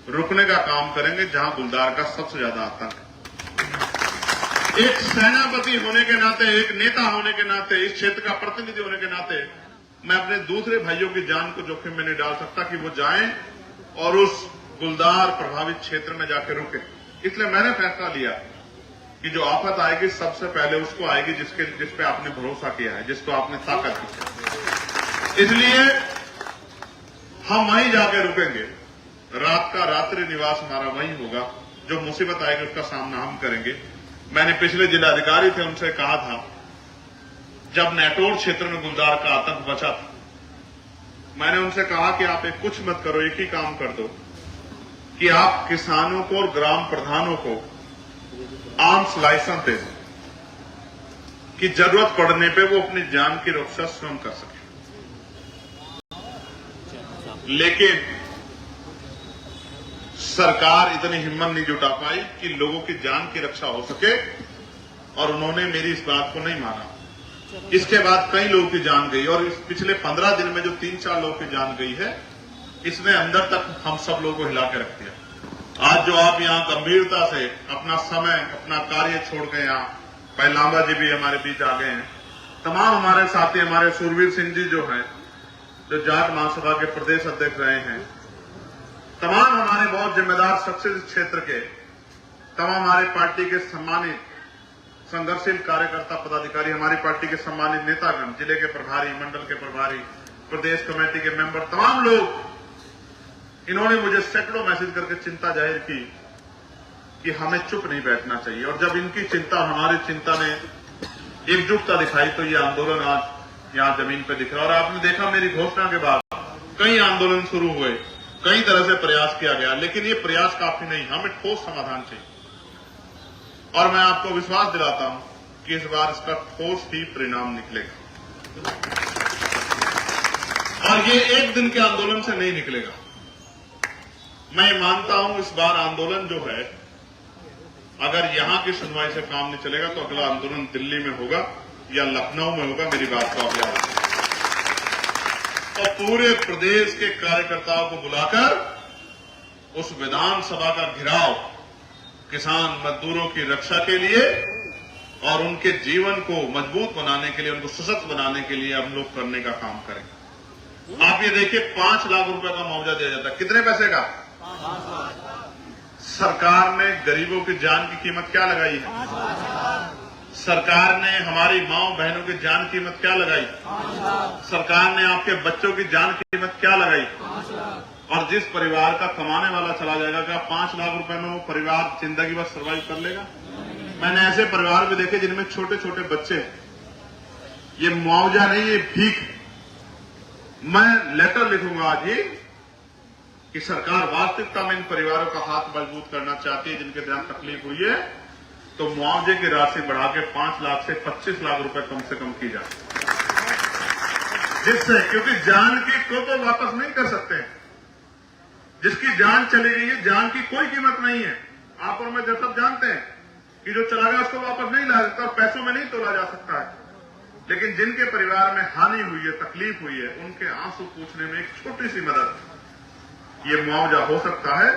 रुकने का काम करेंगे जहां गुलदार का सबसे ज्यादा आतंक है। एक सेनापति होने के नाते, एक नेता होने के नाते, इस क्षेत्र का प्रतिनिधि होने के नाते मैं अपने दूसरे भाइयों की जान को जोखिम में नहीं डाल सकता कि वो जाएं और उस गुलदार प्रभावित क्षेत्र में जाकर रुके। इसलिए मैंने फैसला लिया कि जो आफत आएगी सबसे पहले उसको आएगी जिस पे आपने भरोसा किया है, जिसको आपने ताकत दी। इसलिए हम वहीं जाके रुकेंगे। रात का रात्रि निवास हमारा वहीं होगा। जो मुसीबत आएगी उसका सामना हम करेंगे। मैंने पिछले जिलाधिकारी थे उनसे कहा था, जब नेटोर क्षेत्र में गुलदार का आतंक बचा था, मैंने उनसे कहा कि आप एक कुछ मत करो, एक ही काम कर दो कि आप किसानों को और ग्राम प्रधानों को आर्म्स लाइसेंस दे दें कि जरूरत पड़ने पे वो अपनी जान की रक्षा स्वयं कर सके। लेकिन सरकार इतनी हिम्मत नहीं जुटा पाई कि लोगों की जान की रक्षा हो सके, और उन्होंने मेरी इस बात को नहीं माना। इसके बाद कई लोगों की जान गई, और इस पिछले 15 दिन में जो 3-4 लोगों की जान गई है, इसने अंदर तक हम सब लोगों को हिला के रख दिया। आज जो आप यहां गंभीरता से अपना समय, अपना कार्य छोड़ के यहाँ, भाई लांबा जी भी हमारे बीच आ गए हैं, तमाम हमारे साथी, हमारे सुरवीर सिंह जी जो हैं, जो जाट महासभा के प्रदेश अध्यक्ष रहे हैं, तमाम हमारे बहुत जिम्मेदार शख्स इस क्षेत्र के, तमाम हमारे पार्टी के सम्मानित संघर्षशील कार्यकर्ता पदाधिकारी, हमारी पार्टी के सम्मानित नेतागण, जिले के प्रभारी, मंडल के प्रभारी, प्रदेश कमेटी के मेंबर, तमाम लोग, इन्होंने मुझे सैकड़ों मैसेज करके चिंता जाहिर की कि हमें चुप नहीं बैठना चाहिए। और जब इनकी चिंता और हमारी चिंता ने एकजुटता दिखाई तो ये आंदोलन आज यहां जमीन पर दिख रहा। और आपने देखा मेरी घोषणा के बाद कई आंदोलन शुरू हुए, कई तरह से प्रयास किया गया, लेकिन ये प्रयास काफी नहीं, हमें ठोस समाधान चाहिए। और मैं आपको विश्वास दिलाता हूं कि इस बार इसका ठोस ही परिणाम निकलेगा, और ये एक दिन के आंदोलन से नहीं निकलेगा। मैं मानता हूं इस बार आंदोलन जो है, अगर यहां की सुनवाई से काम नहीं चलेगा तो अगला आंदोलन दिल्ली में होगा या लखनऊ में होगा। मेरी बात को आप याद रखें। और पूरे प्रदेश के कार्यकर्ताओं को बुलाकर उस विधानसभा का घेराव किसान मजदूरों की रक्षा के लिए और उनके जीवन को मजबूत बनाने के लिए, उनको सशक्त बनाने के लिए हम लोग करने का काम करें। आप ये देखिए, 5 लाख रुपए का मुआवजा दिया जाता है। कितने पैसे का? सरकार ने गरीबों की जान की कीमत क्या लगाई है? सरकार ने हमारी माओ बहनों की जान की कीमत क्या लगाई? सरकार ने आपके बच्चों की जान की कीमत क्या लगाई? और जिस परिवार का कमाने वाला चला जाएगा, क्या 5 लाख रुपए में वो परिवार जिंदगी भर सर्वाइव कर लेगा? मैंने ऐसे परिवार भी देखे जिनमें छोटे छोटे बच्चे। ये मुआवजा नहीं, ये भीख। मैं लेटर लिखूंगा आज ही कि सरकार वास्तविकता में इन परिवारों का हाथ मजबूत करना चाहती है जिनके साथ तकलीफ हुई है, तो मुआवजे की राशि बढ़ा के 5 लाख से 25 लाख रुपए कम से कम की जाए, जिससे, क्योंकि जान की को तो वापस नहीं कर सकते। जिसकी जान चली गई है, जान की कोई कीमत नहीं है। आप और मैं सब जानते हैं कि जो चला गया उसको वापस नहीं ला सकता, पैसों में नहीं तोला जा सकता है। लेकिन जिनके परिवार में हानि हुई है, तकलीफ हुई है, उनके आंसू पूछने में एक छोटी सी मदद, ये मुआवजा हो सकता है।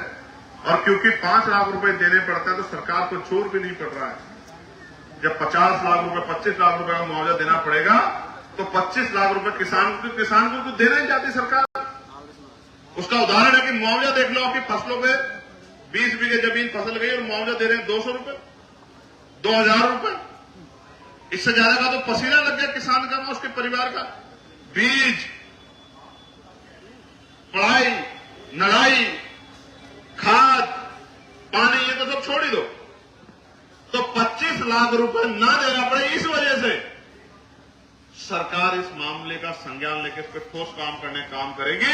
और क्योंकि 5 लाख रुपए देने पड़ता है तो सरकार को जोर भी नहीं पड़ रहा है। जब 50 लाख रुपए, 25 लाख रुपए का मुआवजा देना पड़ेगा तो 25 लाख रुपए किसान को तो देना ही चाहती सरकार। उसका उदाहरण है कि मुआवजा देख लो, आपकी फसलों पे 20 बीघे जमीन फसल गई और मुआवजा दे रहे हैं 200 रुपए, 2000 रुपए। इससे ज्यादा का तो पसीना लग गया किसान का, उसके परिवार का। बीज, पढ़ाई, नड़ाई, खाद, पानी, ये तो सब छोड़ ही दो। तो 25 लाख रुपए ना देना पड़े, इस वजह से सरकार इस मामले का संज्ञान लेकर इस पर ठोस काम करेगी।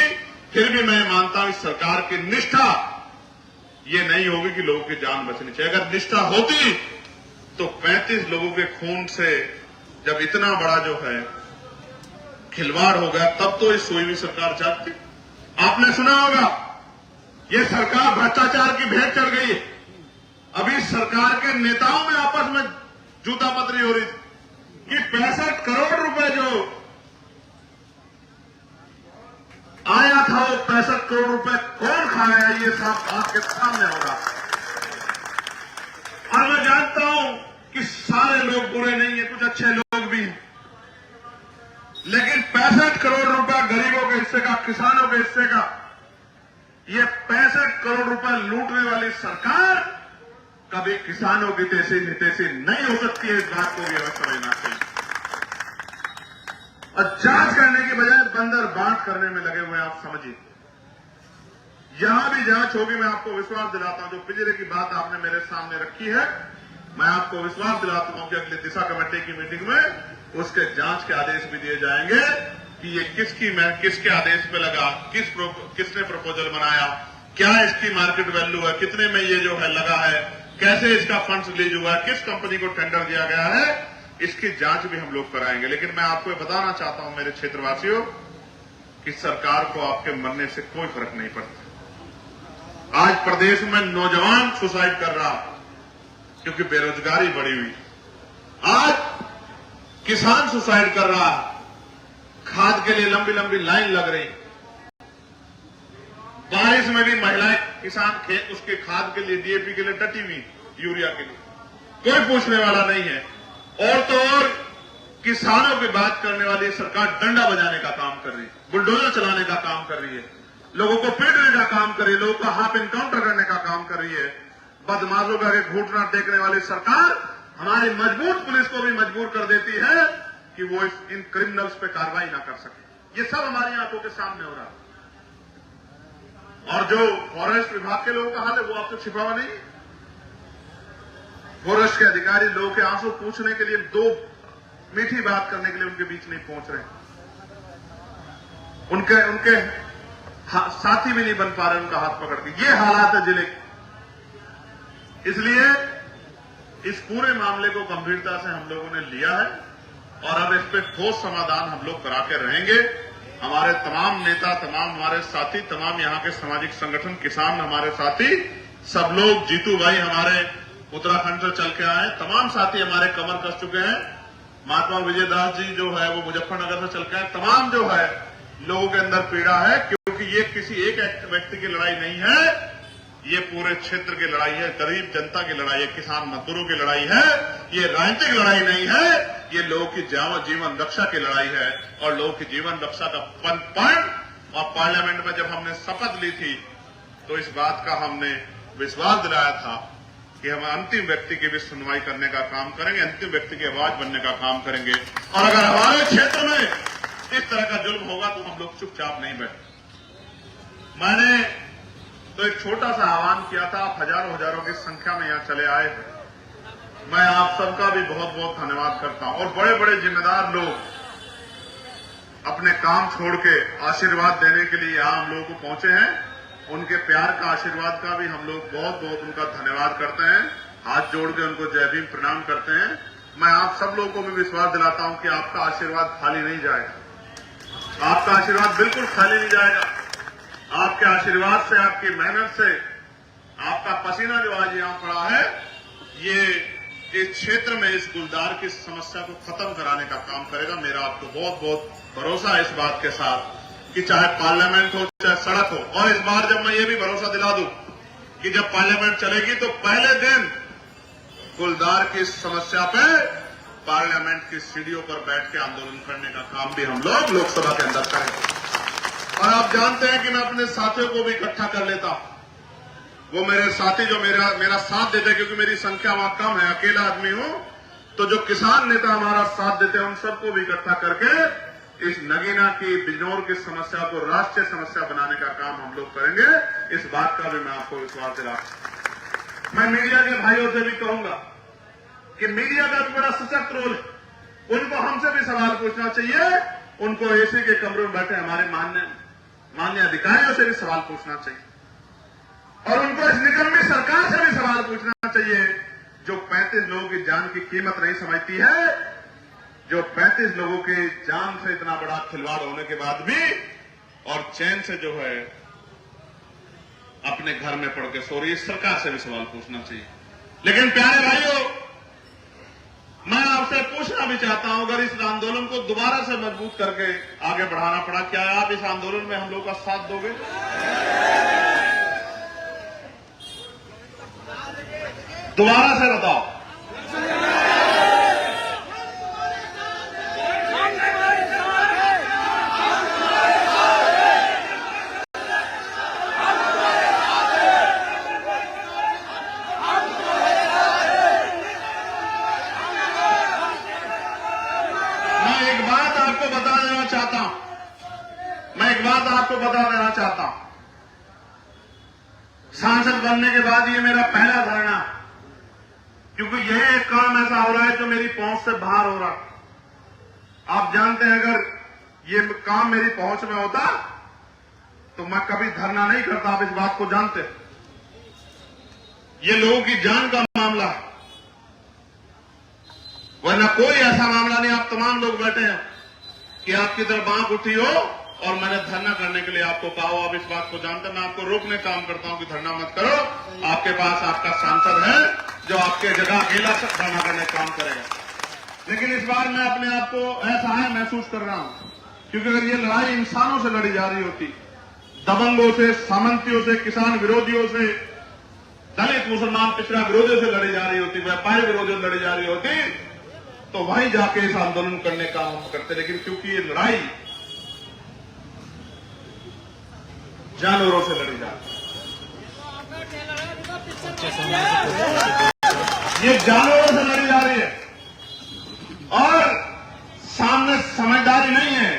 फिर भी मैं मानता हूं इस सरकार की निष्ठा ये नहीं होगी कि लोगों की जान बचनी चाहिए। अगर निष्ठा होती तो 35 लोगों के खून से जब इतना बड़ा जो है खिलवाड़ हो गया, तब तो इस सोई हुई सरकार जागती। आपने सुना होगा, ये सरकार भ्रष्टाचार की भेंट चढ़ गई है। अभी सरकार के नेताओं में आपस में जूतापतरी हो रही थी कि 65 करोड़ रुपए जो आया था वो 65 करोड़ रुपए कौन खाया है, ये सब आपके सामने होगा। और मैं जानता हूं कि सारे लोग बुरे नहीं है, कुछ अच्छे लोग भी हैं, लेकिन 65 करोड़ रुपए गरीबों के हिस्से का, किसानों के हिस्से का, ये 65 करोड़ रुपए लूटने वाली सरकार कभी किसानों की तेजी हितैषी नहीं हो सकती है। इस बात को भी हमें समझना चाहिए। और जांच करने की बजाय बंदर बांट करने में लगे हुए हैं, आप समझिए। यहां भी जांच होगी, मैं आपको विश्वास दिलाता हूं। जो पिंजरे की बात आपने मेरे सामने रखी है, मैं आपको विश्वास दिलाता हूं कि अगली दिशा कमेटी की मीटिंग में उसके जांच के आदेश भी दिए जाएंगे कि ये किसके आदेश पे लगा, किसने प्रपोजल बनाया, क्या इसकी मार्केट वैल्यू है, कितने में ये जो है लगा है, कैसे इसका फंड्स रिलीज हुआ है, किस कंपनी को टेंडर दिया गया है, इसकी जांच भी हम लोग कराएंगे। लेकिन मैं आपको बताना चाहता हूं मेरे क्षेत्रवासियों कि सरकार को आपके मरने से कोई फर्क नहीं पड़ता। आज प्रदेश में नौजवान सुसाइड कर रहा क्योंकि बेरोजगारी बढ़ी हुई। आज किसान सुसाइड कर रहा, खाद के लिए लंबी लंबी लाइन लग रही, बारिश में भी महिलाएं किसान उसके खाद के लिए, डीएपी के लिए डटी हुई, यूरिया के लिए, कोई पूछने वाला नहीं है। और तो और किसानों की बात करने वाली सरकार डंडा बजाने का काम कर रही है, बुलडोजर चलाने का काम कर रही है, लोगों को पीटने का काम कर रही है, लोगों का हाफ इनकाउंटर करने का काम कर रही है। बदमाशों का घूटना टेकने वाली सरकार हमारी मजबूत पुलिस को भी मजबूर कर देती है कि वो इन क्रिमिनल्स पे कार्रवाई ना कर सके। ये सब हमारी आंखों के सामने हो रहा है। और जो फॉरेस्ट विभाग के लोगों का हाल है वो आपको छिपा हुआ नहीं है। फॉरेस्ट के अधिकारी लोगों के आंसू पूछने के लिए, दो मीठी बात करने के लिए उनके बीच नहीं पहुंच रहे, उनके साथी भी नहीं बन पा रहे उनका हाथ पकड़ के। ये हालात है जिले के। इसलिए इस पूरे मामले को गंभीरता से हम लोगों ने लिया है और अब इस पे ठोस समाधान हम लोग करा के रहेंगे। हमारे तमाम नेता, तमाम हमारे साथी, तमाम यहाँ के सामाजिक संगठन, किसान हमारे साथी, सब लोग, जीतू भाई हमारे उत्तराखंड से चल के आए, तमाम साथी हमारे कमर कस चुके हैं। महात्मा विजयदास जी जो है वो मुजफ्फरनगर से चल के आए। तमाम जो है लोगों के अंदर पीड़ा है, क्योंकि ये किसी एक व्यक्ति की लड़ाई नहीं है, ये पूरे क्षेत्र की लड़ाई है, गरीब जनता की लड़ाई है, किसान मजदूरों की लड़ाई है। ये राजनीतिक लड़ाई नहीं है, ये लोगों की जीवन रक्षा की लड़ाई है। और लोगों की जीवन रक्षा का पॉइंट और पार्लियामेंट में जब हमने शपथ ली थी तो इस बात का हमने विश्वास दिलाया था कि हम अंतिम व्यक्ति की भी सुनवाई करने का काम करेंगे, अंतिम व्यक्ति की आवाज बनने का काम करेंगे। और अगर हमारे क्षेत्र में इस तरह का जुल्म होगा तो हम लोग चुपचाप नहीं बैठे। मैंने तो एक छोटा सा आह्वान किया था, आप हजारों की संख्या में यहां चले आए थे। मैं आप सबका भी बहुत बहुत धन्यवाद करता हूं। और बड़े बड़े जिम्मेदार लोग अपने काम छोड़ के आशीर्वाद देने के लिए यहां हम लोगों को पहुंचे हैं। उनके प्यार का, आशीर्वाद का भी हम लोग बहुत बहुत उनका धन्यवाद करते हैं। हाथ जोड़ के उनको जय भीम प्रणाम करते हैं। मैं आप सब लोगों को भी विश्वास दिलाता हूं कि आपका आशीर्वाद खाली नहीं जाएगा। आपका आशीर्वाद बिल्कुल खाली नहीं जाएगा। आपके आशीर्वाद से, आपकी मेहनत से, आपका पसीना जो आज यहां पड़ा है, ये इस क्षेत्र में इस गुलदार की समस्या को खत्म कराने का काम करेगा। मेरा आपको बहुत बहुत भरोसा है इस बात के साथ कि चाहे पार्लियामेंट हो, चाहे सड़क हो। और इस बार जब मैं ये भी भरोसा दिला दूं कि जब पार्लियामेंट चलेगी तो पहले दिन गुलदार की समस्या पे पार्लियामेंट की सीढ़ियों पर बैठ के आंदोलन करने का काम भी हम लोग लोकसभा के अंदर करेंगे। और आप जानते हैं कि मैं अपने साथियों को भी इकट्ठा कर लेता हूं। वो मेरे साथी जो मेरा साथ देते हैं, क्योंकि मेरी संख्या वहां कम है, अकेला आदमी हूं, तो जो किसान नेता हमारा साथ देते हैं उन सबको भी इकट्ठा करके इस नगीना की, बिजनौर की समस्या को राष्ट्रीय समस्या बनाने का काम हम लोग करेंगे। इस बात का भी मैं आपको विश्वास दिलाता हूं। मैं मीडिया के भाइयों से भी कहूंगा कि मीडिया का भी बड़ा सशक्त रोल है। उनको हमसे भी सवाल पूछना चाहिए। उनको एसी के कमरे में बैठे हमारे मान्य अधिकारियों से भी सवाल पूछना चाहिए। और उनको इस निकम्मी सरकार से भी सवाल पूछना चाहिए जो 35 लोगों की जान की कीमत नहीं समझती है, जो 35 लोगों की जान से इतना बड़ा खिलवाड़ होने के बाद भी और चैन से जो है अपने घर में पड़ के सो रही है। सरकार से भी सवाल पूछना चाहिए। लेकिन प्यारे भाइयों, मैं आपसे पूछना भी चाहता हूं मगर इस आंदोलन को दोबारा से मजबूत करके आगे बढ़ाना पड़ा। क्या आप इस आंदोलन में हम लोग का साथ दोगे? दोबारा से बताओ। मैं एक बात आपको बता देना चाहता हूं। सांसद बनने के बाद ये मेरा पहला धरना, क्योंकि यह एक काम ऐसा हो रहा है जो मेरी पहुंच से बाहर हो रहा। आप जानते हैं अगर ये काम मेरी पहुंच में होता तो मैं कभी धरना नहीं करता। आप इस बात को जानते हैं। ये लोगों की जान का मामला है, वरना कोई ऐसा मामला नहीं। आप तमाम लोग बैठे हैं कि आपकी तरफ आंख उठी हो और मैंने धरना करने के लिए आपको कहा हो। आप इस बात को जानते हैं। मैं आपको रोकने काम करता हूं कि धरना मत करो। आपके पास आपका सांसद है जो आपके जगह अकेला से धरना करने काम करेगा। लेकिन इस बार मैं अपने आप को असहाय महसूस कर रहा हूं, क्योंकि अगर ये लड़ाई इंसानों से लड़ी जा रही होती, दबंगों से, सामंतियों से, किसान विरोधियों से, दलित मुसलमान पिछड़ा विरोधियों से लड़ी जा रही होती, व्यापारी विरोधियों से लड़ी जा रही होती, तो वहीं जाके इस आंदोलन करने का हम करते। लेकिन क्योंकि ये लड़ाई जानवरों से लड़ी जा रही है, ये जानवरों से लड़ी जा रही है और सामने समझदारी नहीं है,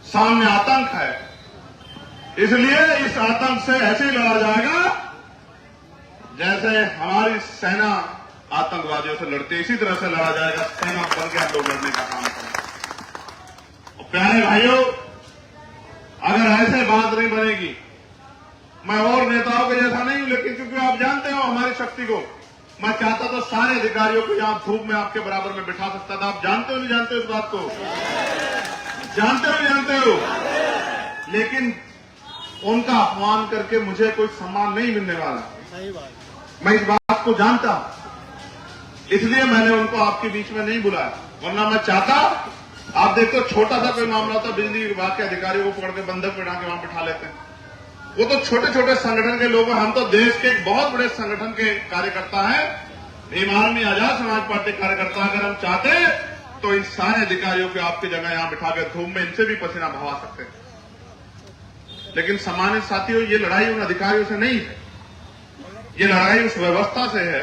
सामने आतंक है। इसलिए इस आतंक से ऐसे ही लड़ा जाएगा जैसे हमारी सेना आतंकवादियों से लड़ती है, इसी तरह से लड़ा जाएगा। सेना बन के हम लोग लड़ने का काम करें। और प्यारे भाइयों, अगर ऐसे बात नहीं बनेगी, मैं और नेताओं के जैसा नहीं हूं, लेकिन क्योंकि आप जानते हो हमारी शक्ति को, मैं चाहता तो सारे अधिकारियों को यहां धूप में आपके बराबर में बिठा सकता था। आप जानते हो नहीं जानते हो इस बात को? जानते हो नहीं जानते हो? लेकिन उनका अपमान करके मुझे कोई सम्मान नहीं मिलने वाला। मैं इस बात को जानता हूं, इसलिए मैंने उनको आपके बीच में नहीं बुलाया। वरना मैं चाहता, आप देखते हो छोटा सा कोई मामला होता, बिजली विभाग के अधिकारियों को पकड़ के बंधक बिठा के वहां बिठा लेते हैं। वो तो छोटे छोटे संगठन के लोग हैं, हम तो देश के एक बहुत बड़े संगठन के कार्यकर्ता हैं, भीम आर्मी, आजाद समाज पार्टी कार्यकर्ता। अगर हम चाहते तो इन सारे अधिकारियों को आपकी जगह यहां बिठा के धूप में इनसे भी पसीना बहा सकते हैं। लेकिन सम्मानित साथियों, ये लड़ाई उन अधिकारियों से नहीं है, ये लड़ाई उस व्यवस्था से है।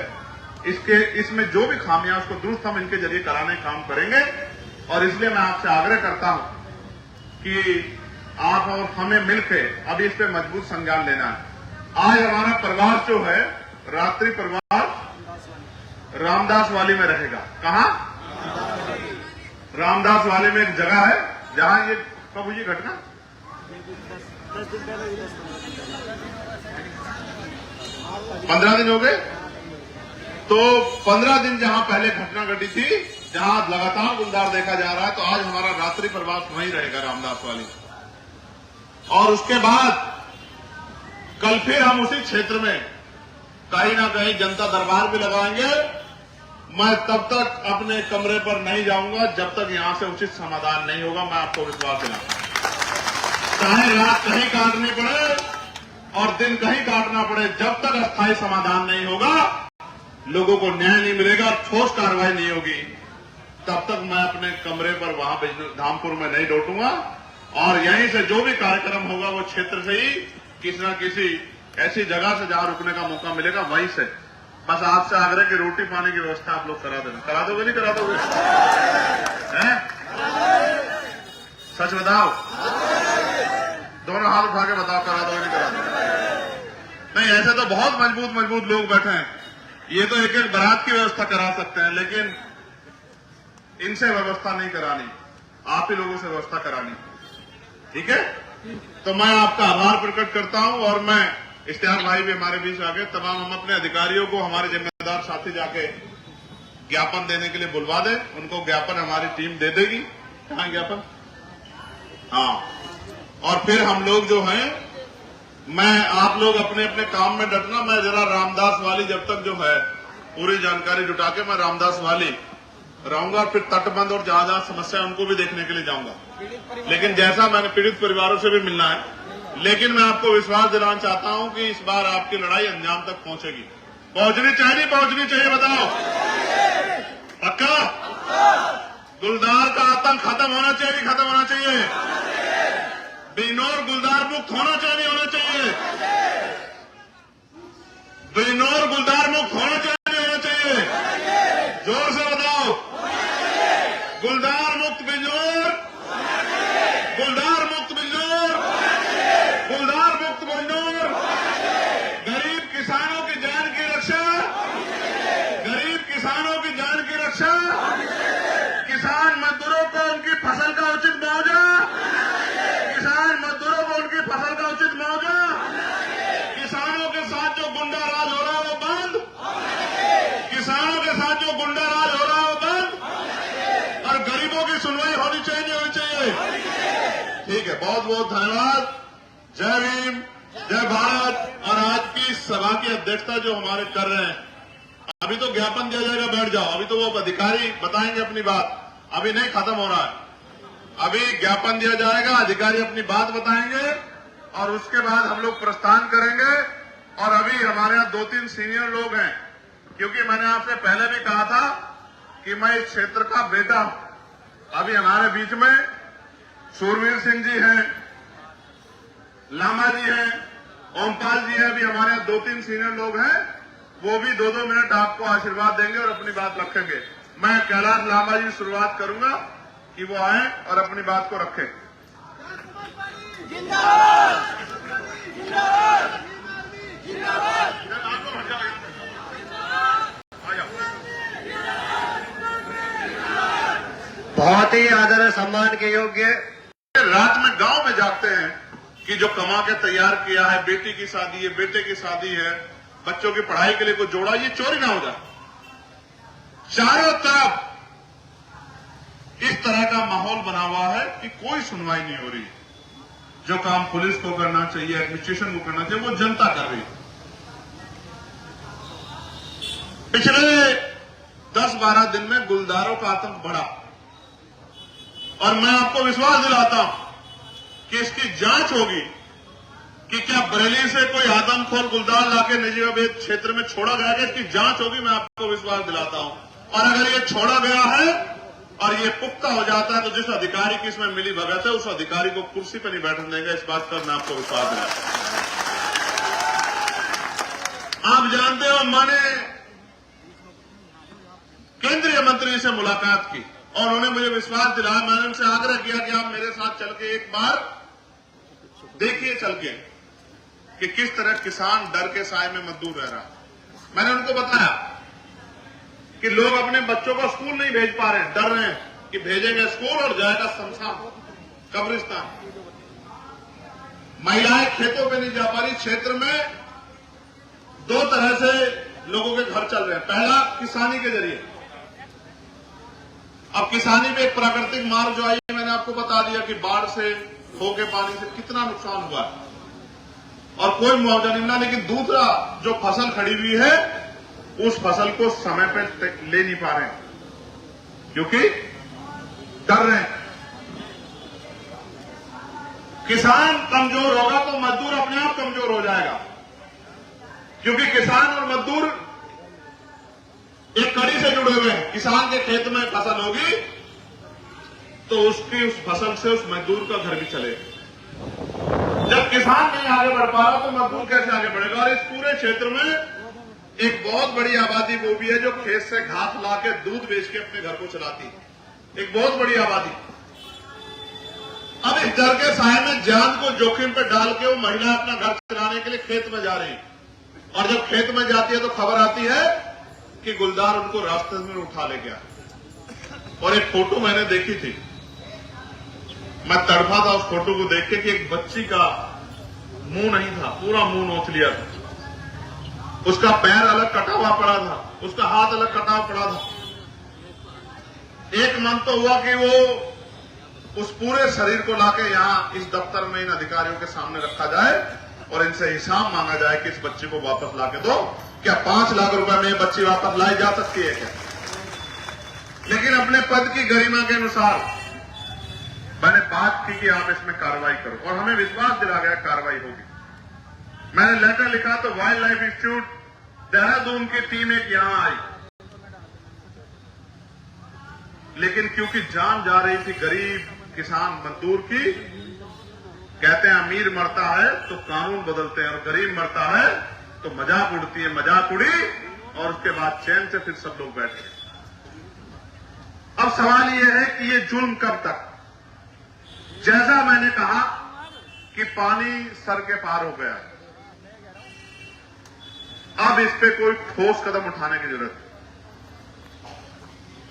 इसमें जो भी खामियां उसको दुरुस्त हम इनके जरिए कराने का काम करेंगे। और इसलिए मैं आपसे आग्रह करता हूं कि आप और हमें मिलकर अभी इस पे मजबूत संज्ञान लेना है। आज हमारा प्रवास जो है, रात्रि प्रवास रामदास वाली में रहेगा। कहां? रामदास वाली में एक जगह है जहां ये कब हुई घटना? 15 दिन हो गए। तो 15 दिन जहां पहले घटना घटी थी, जहां लगातार गुलदार देखा जा रहा है, तो आज हमारा रात्रि प्रवास वहीं रहेगा रामदास वाली। और उसके बाद कल फिर हम उसी क्षेत्र में कहीं ना कहीं जनता दरबार भी लगाएंगे। मैं तब तक अपने कमरे पर नहीं जाऊंगा जब तक यहां से उचित समाधान नहीं होगा। मैं आपको विश्वास दिलाता हूं, चाहे रात कहीं काटनी पड़े और दिन कहीं काटना पड़े, जब तक अस्थायी समाधान नहीं होगा, लोगों को न्याय नहीं मिलेगा, ठोस कार्रवाई नहीं होगी, तब तक मैं अपने कमरे पर वहां धामपुर में नहीं लौटूंगा। और यहीं से जो भी कार्यक्रम होगा वो क्षेत्र से ही किसी न किसी ऐसी जगह से जहां रुकने का मौका मिलेगा वहीं से। बस आपसे आग्रह की रोटी पानी की व्यवस्था आप लोग करा देना। करा दोगे नहीं करा दोगे? सच बताओ, दोनों हाथ उठा के बताओ, करा दोगे नहीं करा दोगे? नहीं, ऐसे तो बहुत मजबूत लोग बैठे हैं, ये तो एक एक बारात की व्यवस्था करा सकते हैं, लेकिन इनसे व्यवस्था नहीं करानी, आप ही लोगों से व्यवस्था करानी। ठीक है? तो मैं आपका आभार प्रकट करता हूं। और मैं इश्तियाक भाई भी हमारे बीच आ गए। तमाम हम अपने अधिकारियों को, हमारे जिम्मेदार साथी जाके ज्ञापन देने के लिए बुलवा दें। उनको ज्ञापन हमारी टीम दे देगी। कहां ज्ञापन? हाँ। और फिर हम लोग जो हैं, मैं आप लोग अपने अपने काम में डटना। मैं जरा रामदास वाली जब तक जो है पूरी जानकारी जुटा के मैं रामदास वाली रहूंगा, फिर तटबंध और जहां जहां समस्या है उनको भी देखने के लिए जाऊंगा। लेकिन जैसा मैंने पीड़ित परिवारों से भी मिलना है, लेकिन मैं आपको विश्वास दिलाना चाहता हूं कि इस बार आपकी लड़ाई अंजाम तक पहुंचेगी। पहुंचनी चाहिए, नहीं पहुंचनी चाहिए, बताओ पक्का? गुलदार का आतंक खत्म होना चाहिए, नहीं खत्म होना चाहिए? बिजनौर गुलदार मुक्त होना चाहिए, नहीं होना चाहिए? बिजनौर गुलदार मुक्त होना चाहिए, नहीं होना चाहिए? जोर से बताओ, गुलदार मुक्त बिजनौर, गुलदार मुक्त बिजनौर, गुलदार मुक्त बिजनौर। गरीब किसानों की जान की रक्षा, गरीब किसानों की जान की रक्षा, किसान मजदूरों को उनकी फसल का उचित मुआवजा, किसान मजदूरों को उनकी फसल का उचित मुआवजा, किसानों के साथ जो गुंडा राज हो रहा है वो बंद, किसानों के साथ जो गुंडा राज हो रहा है वो बंद, और गरीबों की सुनवाई होनी चाहिए, नहीं होनी चाहिए? ठीक है, बहुत बहुत धन्यवाद। जय भीम, जय भारत। और आज की सभा की अध्यक्षता जो हमारे कर रहे हैं, अभी तो ज्ञापन दिया जाएगा, बैठ जाओ, अभी तो वो अधिकारी बताएंगे अपनी बात, अभी नहीं खत्म हो रहा है। अभी ज्ञापन दिया जाएगा, अधिकारी अपनी बात बताएंगे और उसके बाद हम लोग प्रस्थान करेंगे। और अभी हमारे यहाँ 2-3 सीनियर लोग हैं, क्योंकि मैंने आपसे पहले भी कहा था कि मैं इस क्षेत्र का बेटा हूं। अभी हमारे बीच में सूरवीर सिंह जी हैं, लामा जी हैं, ओमपाल जी हैं, अभी हमारे यहाँ 2-3 सीनियर लोग हैं, वो भी 2-2 मिनट आपको आशीर्वाद देंगे और अपनी बात रखेंगे। मैं कैलाश लामा जी शुरुआत करूंगा कि वो आए और अपनी बात को रखें। बहुत ही आदर और सम्मान के योग्य। रात में गांव में जागते हैं कि जो कमा के तैयार किया है, बेटी की शादी है, बेटे की शादी है, बच्चों की पढ़ाई के लिए कोई जोड़ा, ये चोरी ना हो जाए। चारों तरफ इस तरह का माहौल बना हुआ है कि कोई सुनवाई नहीं हो रही। जो काम पुलिस को करना चाहिए, एडमिनिस्ट्रेशन को करना चाहिए, वो जनता कर रही है। पिछले 10-12 दिन में गुलदारों का आतंक बढ़ा और मैं आपको विश्वास दिलाता हूं कि इसकी जांच होगी कि क्या बरेली से कोई आदमखोर गुलदार लाके निजामाबाद क्षेत्र में छोड़ा गया है, इसकी जांच होगी, मैं आपको विश्वास दिलाता हूं। और अगर ये छोड़ा गया है और ये पुख्ता हो जाता है तो जिस अधिकारी की इसमें मिली भगत है उस अधिकारी को कुर्सी पर नहीं बैठने देंगे, इस बात पर मैं आपको विश्वास दिलाता हूं। आप जानते हो, मैंने केंद्रीय मंत्री से मुलाकात की और उन्होंने मुझे विश्वास दिलाया। मैंने उनसे आग्रह किया कि आप मेरे साथ चल के एक बार देखिए चल के कि किस तरह किसान डर के साए में मजदूर रह रहा है। मैंने उनको बताया कि लोग अपने बच्चों को स्कूल नहीं भेज पा रहे हैं, डर रहे हैं कि भेजेंगे स्कूल और जाएगा शमशान, कब्रिस्तान। महिलाएं खेतों पे नहीं जा पा रही। क्षेत्र में 2 तरह से लोगों के घर चल रहे हैं। पहला, किसानी के जरिए। अब किसानी में एक प्राकृतिक मार जो आई, मैंने आपको बता दिया कि बाढ़ से, खो के पानी से कितना नुकसान हुआ है और कोई मुआवजा नहीं मिला। लेकिन दूसरा, जो फसल खड़ी हुई है उस फसल को समय पे ले नहीं पा रहे हैं क्योंकि डर रहे हैं। किसान कमजोर होगा तो मजदूर अपने आप कमजोर हो जाएगा, क्योंकि किसान और मजदूर एक कड़ी से जुड़े हुए हैं। किसान के खेत में फसल होगी तो उसकी उस फसल से उस मजदूर का घर भी चलेगा। जब किसान नहीं आगे बढ़ पा रहा तो मजदूर कैसे आगे बढ़ेगा? और इस पूरे क्षेत्र में एक बहुत बड़ी आबादी वो भी है जो खेत से घास लाके दूध बेच के अपने घर को चलाती है, एक बहुत बड़ी आबादी। अब इस डर के साए में जान को जोखिम पे डाल के वो महिला अपना घर चलाने के लिए खेत में जा रही है और जब खेत में जाती है तो खबर आती है कि गुलदार उनको रास्ते में उठा ले गया। और एक फोटो मैंने देखी थी, मैं तड़फा था उस फोटो को देख के कि एक बच्ची का मुंह नहीं था, पूरा मुंह नोच लिया था, उसका पैर अलग कटा हुआ पड़ा था, उसका हाथ अलग कटा हुआ पड़ा था। एक मन तो हुआ कि वो उस पूरे शरीर को लाके यहां इस दफ्तर में इन अधिकारियों के सामने रखा जाए और इनसे हिसाब मांगा जाए कि इस बच्चे को वापस लाके दो। क्या 5 लाख रुपए में ये बच्ची वापस लाई जा सकती है क्या? लेकिन अपने पद की गरिमा के अनुसार मैंने बात की कि आप इसमें कार्रवाई करो और हमें विश्वास दिला गया कार्रवाई होगी। मैंने लेटर लिखा तो वाइल्ड लाइफ इंस्टीट्यूट देहरादून की टीम एक यहां आई, लेकिन क्योंकि जान जा रही थी गरीब किसान मजदूर की, कहते हैं अमीर मरता है तो कानून बदलते हैं और गरीब मरता है तो मजाक उड़ती है, मजाक उड़ी और उसके बाद चैन से फिर सब लोग बैठे। अब सवाल यह है कि ये जुल्म कब तक? जैसा मैंने कहा कि पानी सर के पार हो गया, अब इस पे कोई ठोस कदम उठाने की जरूरत है।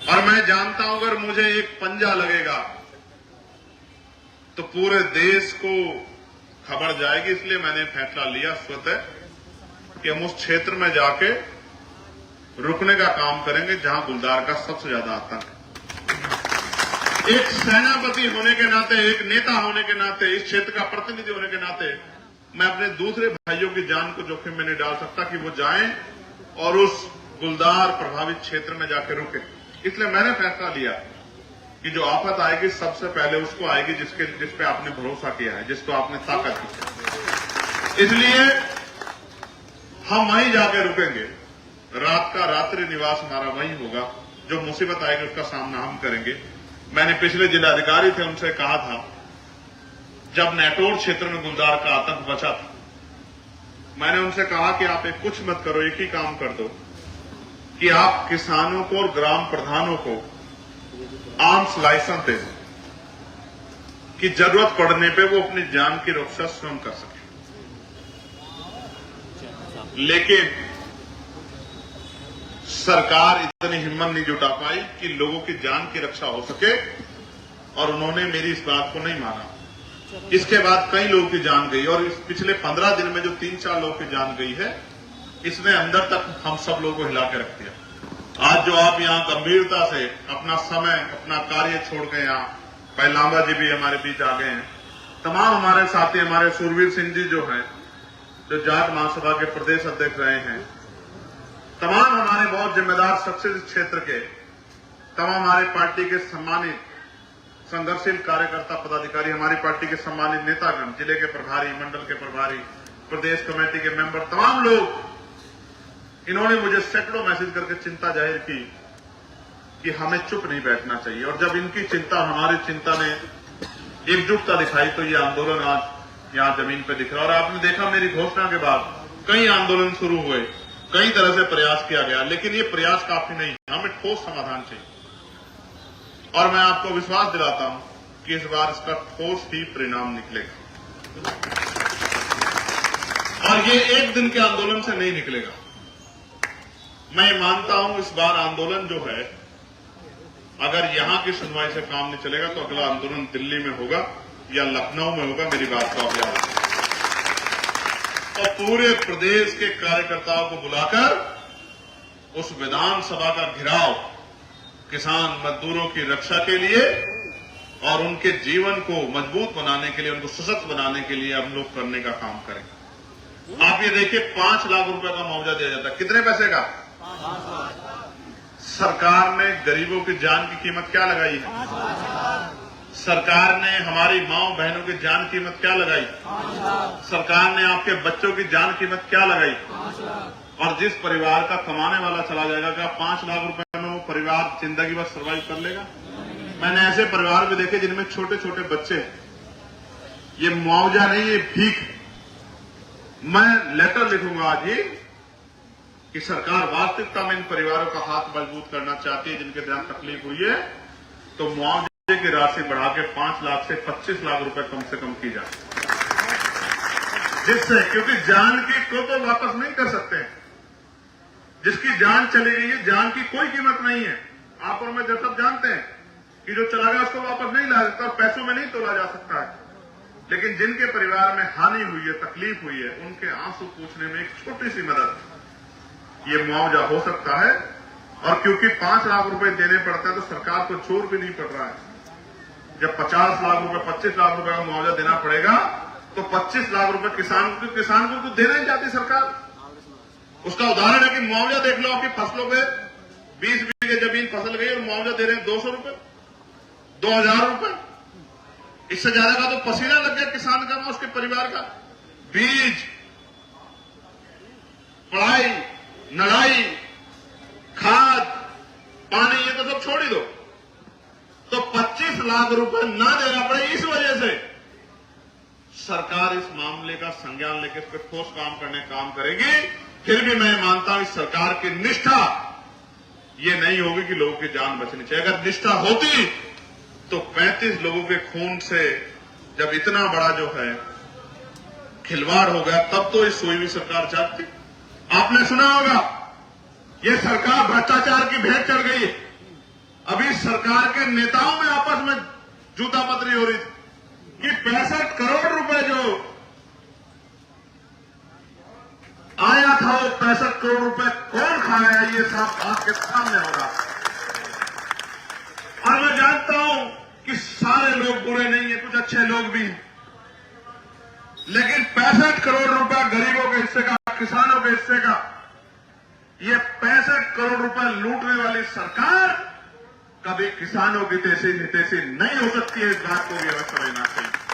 और मैं जानता हूं अगर मुझे एक पंजा लगेगा तो पूरे देश को खबर जाएगी, इसलिए मैंने फैसला लिया स्वतः कि हम उस क्षेत्र में जाके रुकने का काम करेंगे जहां गुलदार का सबसे ज्यादा आतंक है। एक सेनापति होने के नाते, एक नेता होने के नाते, इस क्षेत्र का प्रतिनिधि होने के नाते मैं अपने दूसरे भाइयों की जान को जोखिम में नहीं डाल सकता कि वो जाएं और उस गुलदार प्रभावित क्षेत्र में जाकर रुके। इसलिए मैंने फैसला लिया कि जो आफत आएगी सबसे पहले उसको आएगी जिस पे आपने भरोसा किया है, जिसको आपने ताकत दी है। इसलिए हम वहीं जाके रुकेंगे, रात का रात्रि निवास हमारा वहीं होगा। जो मुसीबत आएगी उसका सामना हम करेंगे। मैंने पिछले जिलाधिकारी थे उनसे कहा था, जब नेटोर क्षेत्र में गुलदार का आतंक बचा था, मैंने उनसे कहा कि आप एक कुछ मत करो, एक ही काम कर दो कि आप किसानों को और ग्राम प्रधानों को आर्म्स लाइसेंस दे दें कि जरूरत पड़ने पे वो अपनी जान की रक्षा स्वयं कर सके। लेकिन सरकार इतनी हिम्मत नहीं जुटा पाई कि लोगों की जान की रक्षा हो सके और उन्होंने मेरी इस बात को नहीं माना। इसके बाद कई लोगों की जान गई और इस पिछले 15 दिन में जो 3-4 लोगों की जान गई है, इसने अंदर तक हम सब लोगों को हिला के रख दिया। आज जो आप यहां गंभीरता से अपना समय, अपना कार्य छोड़ के यहाँ, भाई लांबा जी भी हमारे बीच आ गए हैं, तमाम हमारे साथी, हमारे सुरवीर सिंह जी जो हैं, जो जाट महासभा के प्रदेश अध्यक्ष रहे हैं, तमाम हमारे बहुत जिम्मेदार शख्स इस क्षेत्र के, तमाम हमारे पार्टी के सम्मानित संघर्षशील कार्यकर्ता पदाधिकारी, हमारी पार्टी के सम्मानित नेतागण, जिले के प्रभारी, मंडल के प्रभारी, प्रदेश कमेटी के मेंबर, तमाम लोग, इन्होंने मुझे सैकड़ों मैसेज करके चिंता जाहिर की कि हमें चुप नहीं बैठना चाहिए। और जब इनकी चिंता, हमारी चिंता ने एकजुटता दिखाई तो ये आंदोलन आज यहां जमीन पर दिख रहा। और आपने देखा मेरी घोषणा के बाद कई आंदोलन शुरू हुए, कई तरह से प्रयास किया गया, लेकिन ये प्रयास काफी नहीं, हमें ठोस समाधान चाहिए। और मैं आपको विश्वास दिलाता हूं कि इस बार इसका ठोस ही परिणाम निकलेगा और ये एक दिन के आंदोलन से नहीं निकलेगा। मैं मानता हूं इस बार आंदोलन जो है, अगर यहां की सुनवाई से काम नहीं चलेगा तो अगला आंदोलन दिल्ली में होगा या लखनऊ में होगा। मेरी बात को आप याद रखें। और पूरे प्रदेश के कार्यकर्ताओं को बुलाकर उस विधानसभा का घेराव किसान मजदूरों की रक्षा के लिए और उनके जीवन को मजबूत बनाने के लिए, उनको सशक्त बनाने के लिए हम लोग करने का काम करेंगे। आप ये देखिए, 5 लाख रुपए का मुआवजा दिया जाता है। कितने पैसे का? सरकार ने गरीबों की जान की कीमत क्या लगाई है? सरकार ने हमारी माओ बहनों की जान कीमत क्या लगाई? सरकार ने आपके बच्चों की जान कीमत क्या लगाई? और जिस परिवार का कमाने वाला चला जाएगा, क्या 5 लाख रुपए में वो परिवार जिंदगी भर सर्वाइव कर लेगा? मैंने ऐसे परिवार भी देखे जिनमें छोटे छोटे बच्चे। ये मुआवजा नहीं, ये भीख। मैं लेटर लिखूंगा आज ही कि सरकार वास्तविकता में इन परिवारों का हाथ मजबूत करना चाहती है, जिनके साथ तकलीफ हुई है, तो मुआवजे की राशि बढ़ा के 5 लाख से 25 लाख रुपए कम से कम की जाए, जिससे, क्योंकि जान की को तो वापस नहीं कर सकते। जिसकी जान चली गई है, जान की कोई कीमत नहीं है। आप और मैं जब सब जानते हैं कि जो चला गया उसको वापस नहीं ला सकता, पैसों में नहीं तोला जा सकता है। लेकिन जिनके परिवार में हानि हुई है, तकलीफ हुई है, उनके आंसू पूछने में एक छोटी सी मदद ये मुआवजा हो सकता है। और क्योंकि 5 लाख रुपए देने पड़ता है तो सरकार को जोर भी नहीं पड़ रहा है। जब 50 लाख रुपए, 25 लाख रुपए का मुआवजा देना पड़ेगा तो 25 लाख रुपए किसान को तो देना ही चाहती सरकार। उसका उदाहरण है कि मुआवजा देख लो, आपकी फसलों पे 20 बीघे जमीन फसल गई और मुआवजा दे रहे हैं 200 रुपए, 2000 रुपए। इससे ज्यादा का तो पसीना लग गया किसान का, उसके परिवार का। बीज, पढ़ाई, नड़ाई, खाद, पानी, ये तो सब छोड़ ही दो। तो 25 लाख रुपए ना देना पड़े, इस वजह से सरकार इस मामले का संज्ञान लेकर इस पर ठोस काम करेगी। फिर भी मैं मानता हूं इस सरकार की निष्ठा ये नहीं होगी कि लोगों की जान बचनी चाहिए। अगर निष्ठा होती तो 35 लोगों के खून से जब इतना बड़ा जो है खिलवाड़ हो गया, तब तो इस सोई हुई सरकार चाहती। आपने सुना होगा ये सरकार भ्रष्टाचार की भेंट चढ़ गई है। अभी सरकार के नेताओं में आपस में जूतापतरी हो रही थी कि 65 करोड़ रुपए जो आया था, वो 65 करोड़ रुपए कौन खाया, ये सब आपके सामने होगा। और मैं जानता हूं कि सारे लोग बुरे नहीं है, कुछ अच्छे लोग भी हैं, लेकिन 65 करोड़ रुपए गरीबों के हिस्से का, किसानों के हिस्से का, ये 65 करोड़ रुपए लूटने वाली सरकार कभी किसानों की तेजी नहीं हो सकती है। इस बात को भी हमें समझना चाहिए।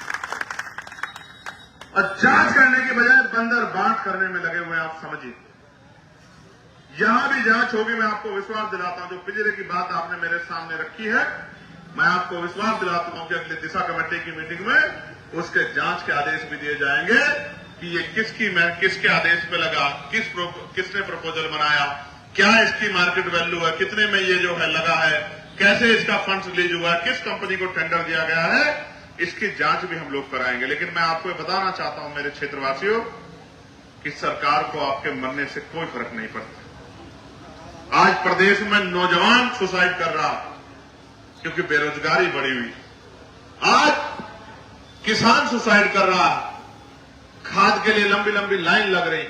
और जांच करने की बजाय बंदर बांट करने में लगे हुए, आप समझिए। यहां भी जांच होगी, मैं आपको विश्वास दिलाता हूं। जो पिंजरे की बात आपने मेरे सामने रखी है, मैं आपको विश्वास दिलाता हूं कि अगली दिशा कमेटी की मीटिंग में उसके जांच के आदेश भी दिए जाएंगे कि ये किसके आदेश पे लगा, किसने प्रपोजल बनाया, क्या इसकी मार्केट वैल्यू है, कितने में ये जो है लगा है, कैसे इसका फंड्स रिलीज हुआ है, किस कंपनी को टेंडर दिया गया है, इसकी जांच भी हम लोग कराएंगे। लेकिन मैं आपको ये बताना चाहता हूं मेरे क्षेत्रवासियों कि सरकार को आपके मरने से कोई फर्क नहीं पड़ता। आज प्रदेश में नौजवान सुसाइड कर रहा क्योंकि बेरोजगारी बढ़ी हुई। आज किसान सुसाइड कर रहा है, खाद के लिए लंबी लंबी लाइन लग रही।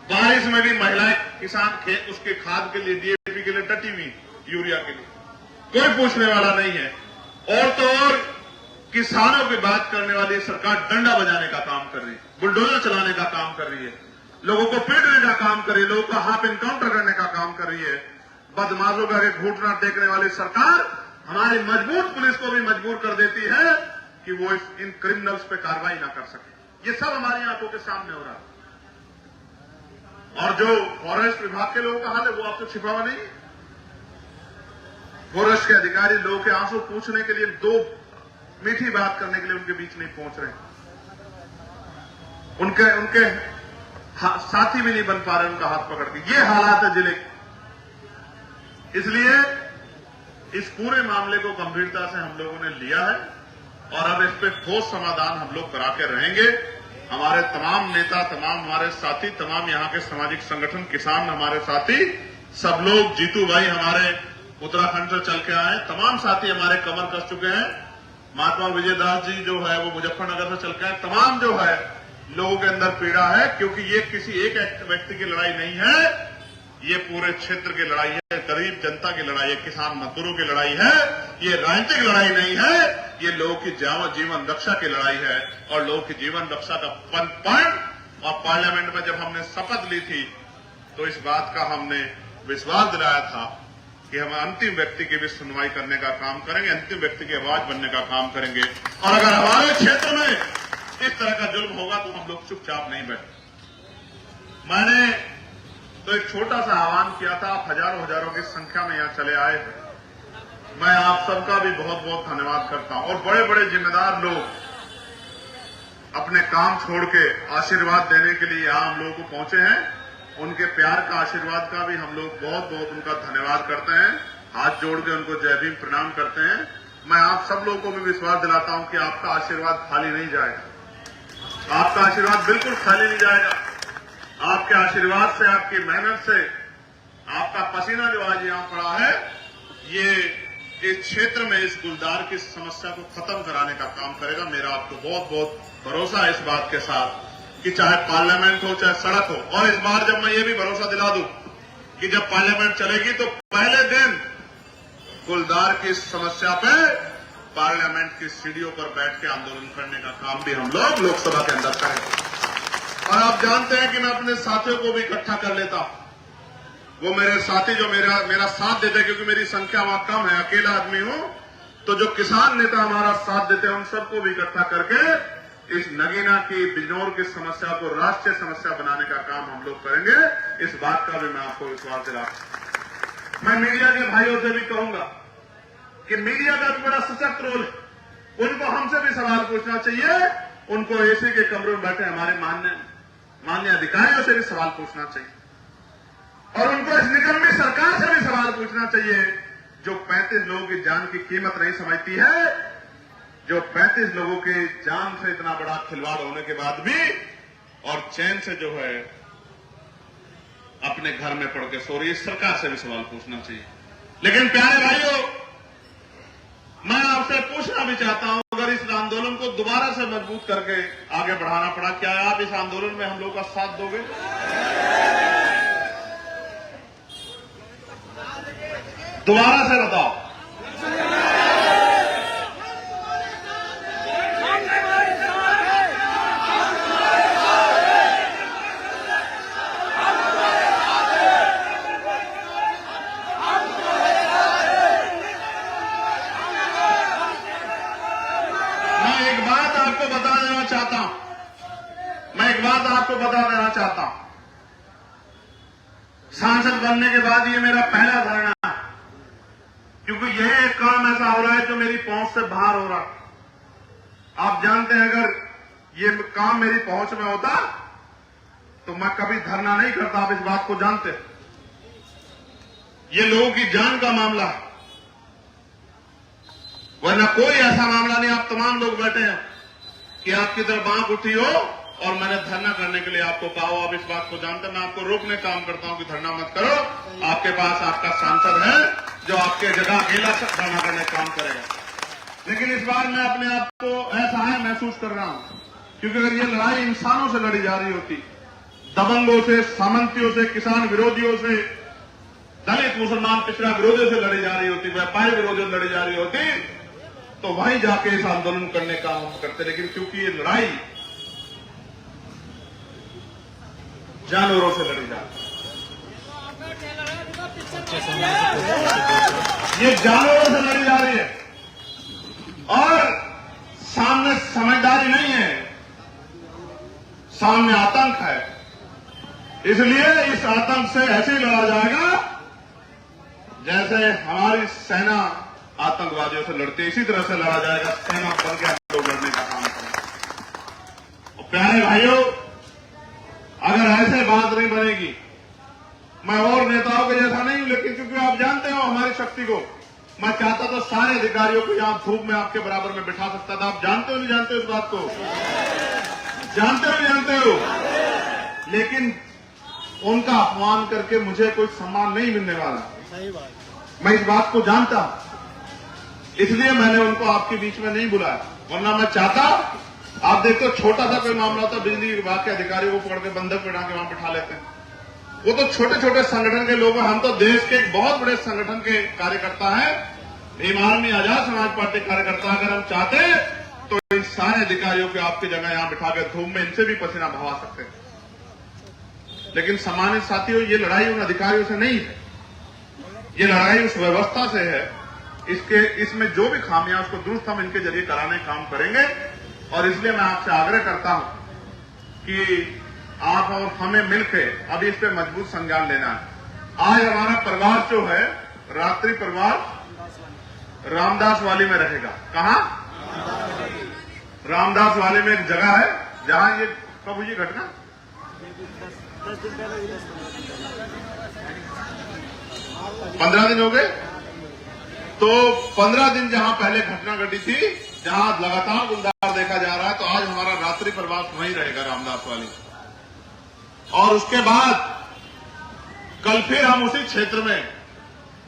बारिश में भी महिलाएं किसान खेत उसके खाद के लिए, डीएपी के लिए डटी हुई, यूरिया के लिए कोई पूछने वाला नहीं है। और तो और किसानों की बात करने वाली सरकार डंडा बजाने का काम कर रही है, बुलडोजर चलाने का काम कर रही है, लोगों को पीटने का काम कर रही है, लोगों का हाफ इनकाउंटर करने का काम कर रही है। बदमाशों का घूटना देखने वाली सरकार हमारी मजबूत पुलिस को भी मजबूर कर देती है कि वो इन क्रिमिनल्स पे कार्रवाई ना कर सके। ये सब हमारी आंखों के सामने हो रहा है। और जो फॉरेस्ट विभाग के लोगों का हाल है वो आपसे छिपा हुआ नहीं है। फॉरेस्ट के अधिकारी लोगों के आंसू पूछने के लिए, दो मीठी बात करने के लिए उनके बीच नहीं पहुंच रहे, उनके साथी भी नहीं बन पा रहे उनका हाथ पकड़ के। ये हालात है जिले के। इसलिए इस पूरे मामले को गंभीरता से हम लोगों ने लिया है और अब इस पे ठोस समाधान हम लोग करा के रहेंगे। हमारे तमाम नेता, तमाम हमारे साथी, तमाम यहाँ के सामाजिक संगठन, किसान हमारे साथी, सब लोग, जीतू भाई हमारे उत्तराखंड से चल के आए, तमाम साथी हमारे कमर कस चुके हैं। महात्मा विजयदास जी जो है वो मुजफ्फरनगर से चल के आए। तमाम जो है लोगों के अंदर पीड़ा है, क्योंकि ये किसी एक व्यक्ति की लड़ाई नहीं है, ये पूरे क्षेत्र की लड़ाई है, गरीब जनता की लड़ाई है, किसान मजदूरों की लड़ाई है। ये राजनीतिक लड़ाई नहीं है, ये लोगों की जीवन रक्षा की लड़ाई है। और लोगों की जीवन रक्षा का पन और पार्लियामेंट में जब हमने शपथ ली थी तो इस बात का हमने विश्वास दिलाया था कि हम अंतिम व्यक्ति की भी सुनवाई करने का काम करेंगे, अंतिम व्यक्ति की आवाज बनने का काम करेंगे। और अगर हमारे क्षेत्र में इस तरह का जुल्म होगा तो हम लोग चुपचाप नहीं बैठे। मैंने तो एक छोटा सा आह्वान किया था, आप हजारों की संख्या में यहां चले आए थे। मैं आप सबका भी बहुत बहुत धन्यवाद करता हूं। और बड़े बड़े जिम्मेदार लोग अपने काम छोड़ के आशीर्वाद देने के लिए यहां हम लोगों को पहुंचे हैं। उनके प्यार का, आशीर्वाद का भी हम लोग बहुत बहुत उनका धन्यवाद करते हैं। हाथ जोड़ के उनको जय भीम प्रणाम करते हैं। मैं आप सब लोगों को भी विश्वास दिलाता हूं कि आपका आशीर्वाद खाली नहीं जाएगा। आपका आशीर्वाद बिल्कुल खाली नहीं जाएगा। आपके आशीर्वाद से, आपकी मेहनत से, आपका पसीना जो आज यहां पड़ा है, ये इस क्षेत्र में इस गुलदार की समस्या को खत्म कराने का काम करेगा। मेरा आपको बहुत बहुत भरोसा है इस बात के साथ कि चाहे पार्लियामेंट हो चाहे सड़क हो। और इस बार जब मैं ये भी भरोसा दिला दूं कि जब पार्लियामेंट चलेगी तो पहले दिन गुलदार की समस्या पे पार्लियामेंट की सीढ़ियों पर बैठ के आंदोलन करने का काम भी हम लोग लोकसभा के अंदर करेंगे। और आप जानते हैं कि मैं अपने साथियों को भी इकट्ठा कर लेता हूं। वो मेरे साथी जो मेरा साथ देते, क्योंकि मेरी संख्या वहां कम है, अकेला आदमी हूं, तो जो किसान नेता हमारा साथ देते हैं उन सबको भी इकट्ठा करके इस नगीना की, बिजनौर की समस्या को राष्ट्रीय समस्या बनाने का काम हम लोग करेंगे। इस बात का भी मैं आपको विश्वास दिलाता। मैं मीडिया के भाइयों से भी कहूंगा कि मीडिया का भी बड़ा सशक्त रोल है, उनको हमसे भी सवाल पूछना चाहिए, उनको एसी के कमरे में बैठे हमारे माननीय अधिकारियों से भी सवाल पूछना चाहिए, और उनको इस निकम्मी सरकार से भी सवाल पूछना चाहिए जो 35 लोगों की जान की कीमत नहीं समझती है, जो 35 लोगों की जान से इतना बड़ा खिलवाड़ होने के बाद भी और चैन से जो है अपने घर में पड़ के सो रही है, इस सरकार से भी सवाल पूछना चाहिए। लेकिन प्यारे भाइयों, मैं आपसे पूछना भी चाहता हूं, अगर इस आंदोलन को दोबारा से मजबूत करके आगे बढ़ाना पड़ा, क्या आप इस आंदोलन में हम लोग का साथ दोगे? दोबारा से बताओ। मैं एक बात आपको बता देना चाहता हूं, सांसद बनने के बाद ये मेरा पहला धरना है, क्योंकि यह एक काम ऐसा हो रहा है जो मेरी पहुंच से बाहर हो रहा है। आप जानते हैं, अगर ये काम मेरी पहुंच में होता तो मैं कभी धरना नहीं करता, आप इस बात को जानते हैं। ये लोगों की जान का मामला है, वरना कोई ऐसा मामला नहीं। आप तमाम लोग बैठे हैं कि आपकी तरफ आंख उठी हो और मैंने धरना करने के लिए आपको कहा हो, आप इस बात को जानते हैं। मैं आपको रोकने काम करता हूं कि धरना मत करो, आपके पास आपका सांसद है जो आपके जगह अकेला धरना करने का काम करेगा। लेकिन इस बार मैं अपने आप को असहाय महसूस कर रहा हूं, क्योंकि अगर ये लड़ाई इंसानों से लड़ी जा रही होती, दबंगों से, सामंतियों से, किसान विरोधियों से, दलित मुसलमान पिछड़ा विरोधियों से लड़ी जा रही होती, व्यापारी विरोधियों से लड़ी जा रही होती, तो वहीं जाके इस आंदोलन करने का हम करते। लेकिन क्योंकि ये लड़ाई जानवरों से लड़ी जाती है, ये जानवरों से लड़ी जा रही है और सामने समझदारी नहीं है, सामने आतंक है। इसलिए इस आतंक से ऐसे ही लड़ा जाएगा जैसे हमारी सेना आतंकवादियों से लड़ती है, इसी तरह से लड़ा जाएगा। सेना बन के हम लोग लड़ने का काम करें। और प्यारे भाइयों, अगर ऐसे बात नहीं बनेगी, मैं और नेताओं के जैसा नहीं हूं, लेकिन क्योंकि आप जानते हो हमारी शक्ति को, मैं चाहता तो सारे अधिकारियों को यहां धूप में आपके बराबर में बिठा सकता था। आप जानते हो नहीं जानते हो इस बात को? जानते हो नहीं जानते हो? लेकिन उनका अपमान करके मुझे कोई सम्मान नहीं मिलने वाला। मैं इस बात को जानता हूं, इसलिए मैंने उनको आपके बीच में नहीं बुलाया। वरना मैं चाहता, आप देखो छोटा सा कोई मामला होता, बिजली विभाग के अधिकारियों को पकड़ के बंधक बिठा के वहां बिठा लेते हैं। वो तो छोटे छोटे संगठन के लोग हैं, हम तो देश के एक बहुत बड़े संगठन के कार्यकर्ता हैं, भीम आर्मी आजाद समाज पार्टी कार्यकर्ता। अगर हम चाहते तो इन सारे अधिकारियों को आपकी जगह यहां बिठा के धूप में इनसे भी पसीना बहवा सकते हैं। लेकिन सम्मानित साथियों, ये लड़ाई उन अधिकारियों से नहीं है, ये लड़ाई उस व्यवस्था से है। इसमें जो भी खामियां उसको दुरुस्त हम इनके जरिए कराने का काम करेंगे। और इसलिए मैं आपसे आग्रह करता हूं कि आप और हमें मिलकर अभी इस पे मजबूत संज्ञान लेना है। आज हमारा परिवार जो है, रात्रि परिवार रामदास वाली में रहेगा। कहां? रामदास वाली में एक जगह है जहां ये कब हुई घटना? 15 दिन हो गए। तो 15 दिन जहां पहले घटना घटी थी, जहां लगातार गुलदार देखा जा रहा है, तो आज हमारा रात्रि प्रवास वहीं रहेगा रामदास वाली। और उसके बाद कल फिर हम उसी क्षेत्र में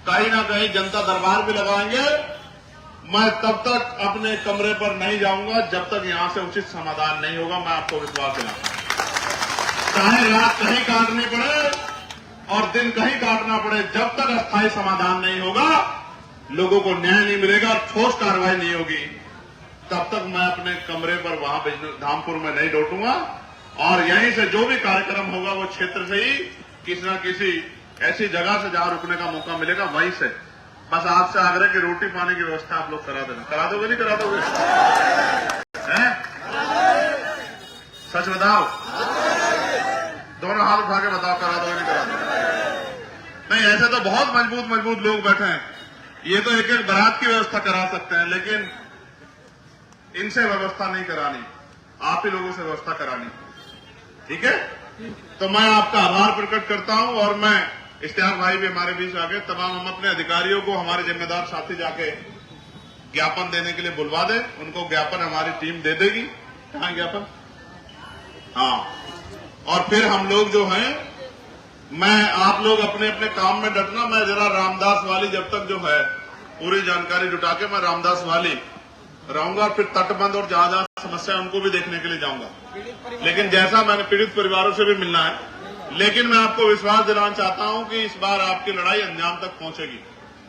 कहीं ना कहीं जनता दरबार भी लगाएंगे। मैं तब तक अपने कमरे पर नहीं जाऊंगा जब तक यहां से उचित समाधान नहीं होगा। मैं आपको विश्वास दिलाता हूं, चाहे रात कहीं काटनी पड़े और दिन कहीं काटना पड़े, जब तक अस्थायी समाधान नहीं होगा, लोगों को न्याय नहीं मिलेगा, ठोस कार्रवाई नहीं होगी, तब तक मैं अपने कमरे पर वहां धामपुर में नहीं लौटूंगा। और यहीं से जो भी कार्यक्रम होगा वो क्षेत्र से ही किसी न किसी ऐसी जगह से जहां रुकने का मौका मिलेगा वहीं से। बस आपसे आग्रह की रोटी पानी की व्यवस्था आप लोग करा देना। करा दोगे नहीं करा दोगे? हैं? सच बताओ, दोनों हाथ उठा के बताओ, करा दोगे नहीं करा दोगे? नहीं, ऐसे तो बहुत मजबूत मजबूत लोग बैठे हैं, ये तो एक एक बारात की व्यवस्था करा सकते हैं, लेकिन इनसे व्यवस्था नहीं करानी, आप ही लोगों से व्यवस्था करानी। ठीक है? तो मैं आपका आभार प्रकट करता हूं और मैं इश्तियाक भाई भी हमारे बीच आ गए। तमाम हम अपने अधिकारियों को, हमारे जिम्मेदार साथी जाके ज्ञापन देने के लिए बुलवा दें, उनको ज्ञापन हमारी टीम दे देगी। कहां ज्ञापन? हाँ, और फिर हम लोग जो हैं, मैं आप लोग अपने अपने काम में डटना। मैं जरा रामदास वाली जब तक जो है पूरी जानकारी जुटा के मैं रामदास वाली रहूंगा, फिर तटबंध और जहां जहां समस्या है उनको भी देखने के लिए जाऊंगा। लेकिन जैसा मैंने पीड़ित परिवारों से भी मिलना है, लेकिन मैं आपको विश्वास दिलाना चाहता हूं कि इस बार आपकी लड़ाई अंजाम तक पहुंचेगी।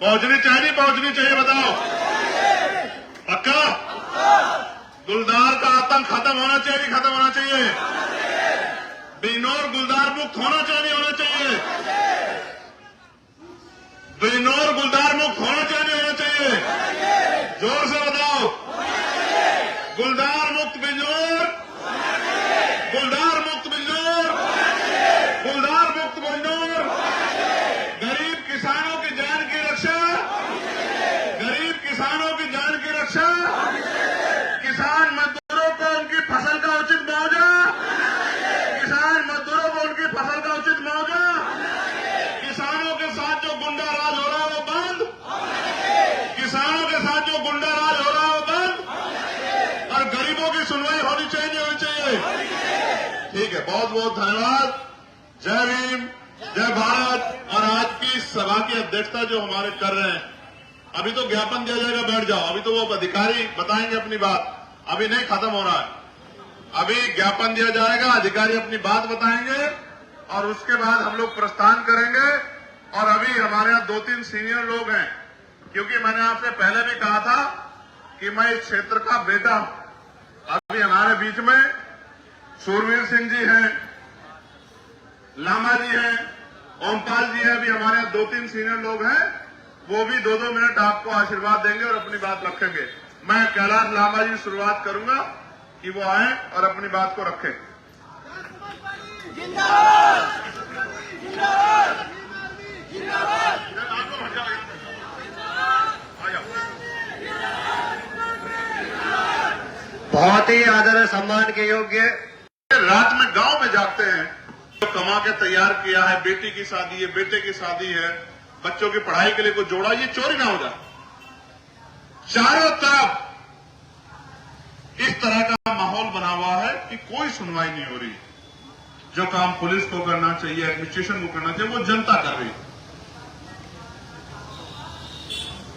पहुंचनी चाहिए नहीं पहुंचनी चाहिए? बताओ, पक्का? गुलदार का आतंक खत्म होना चाहिए नहीं खत्म होना चाहिए? बिजनौर गुलदार मुक्त होना चाहिए नहीं होना चाहिए? बिजनौर गुलदार मुक्त होना चाहिए नहीं होना चाहिए? जोर से बताओ, गुलदार मुक्त बिजनौर, गुलदार मुक्त बिजनौर, गुलदार मुक्त बिजनौर। गरीब किसानों की जान की रक्षा, गरीब किसानों की जान की रक्षा, किसान मजदूरों को उनकी फसल का उचित मुआवजा, किसान मजदूरों को उनकी फसल का उचित मुआवजा, किसानों के साथ जो गुंडा राज हो रहा है वो बंद, किसानों के साथ जो गुंडा राज हो रहा है वो बंद, और गरीबों की सुनवाई होनी चाहिए नहीं होनी चाहिए? ठीक है, बहुत बहुत धन्यवाद। जय भीम, जय भारत। और आज की सभा की अध्यक्षता जो हमारे कर रहे हैं, अभी तो ज्ञापन दिया जाएगा, बैठ जाओ, अभी तो वो अधिकारी बताएंगे अपनी बात, अभी नहीं खत्म हो रहा है। अभी ज्ञापन दिया जाएगा, अधिकारी अपनी बात बताएंगे और उसके बाद हम लोग प्रस्थान करेंगे। और अभी हमारे यहाँ 2-3 सीनियर लोग हैं, क्योंकि मैंने आपसे पहले भी कहा था कि मैं इस क्षेत्र का बेटा हूं। अभी हमारे बीच में सूरवीर सिंह जी हैं, लामा जी हैं, ओमपाल जी हैं, अभी हमारे यहाँ 2-3 सीनियर लोग हैं, वो भी 2-2 मिनट आपको आशीर्वाद देंगे और अपनी बात रखेंगे। मैं कैलाश लामा जी शुरुआत करूंगा कि वो आए और अपनी बात को रखें। बहुत ही आदर सम्मान के योग्य। रात में गांव में जाते हैं, तो कमा के तैयार किया है, बेटी की शादी है, बेटे की शादी है, बच्चों की पढ़ाई के लिए कुछ जोड़ा, ये चोरी ना हो जाए। चारों तरफ इस तरह का माहौल बना हुआ है कि कोई सुनवाई नहीं हो रही। जो काम पुलिस को करना चाहिए, एडमिनिस्ट्रेशन को करना चाहिए, वो जनता कर रही।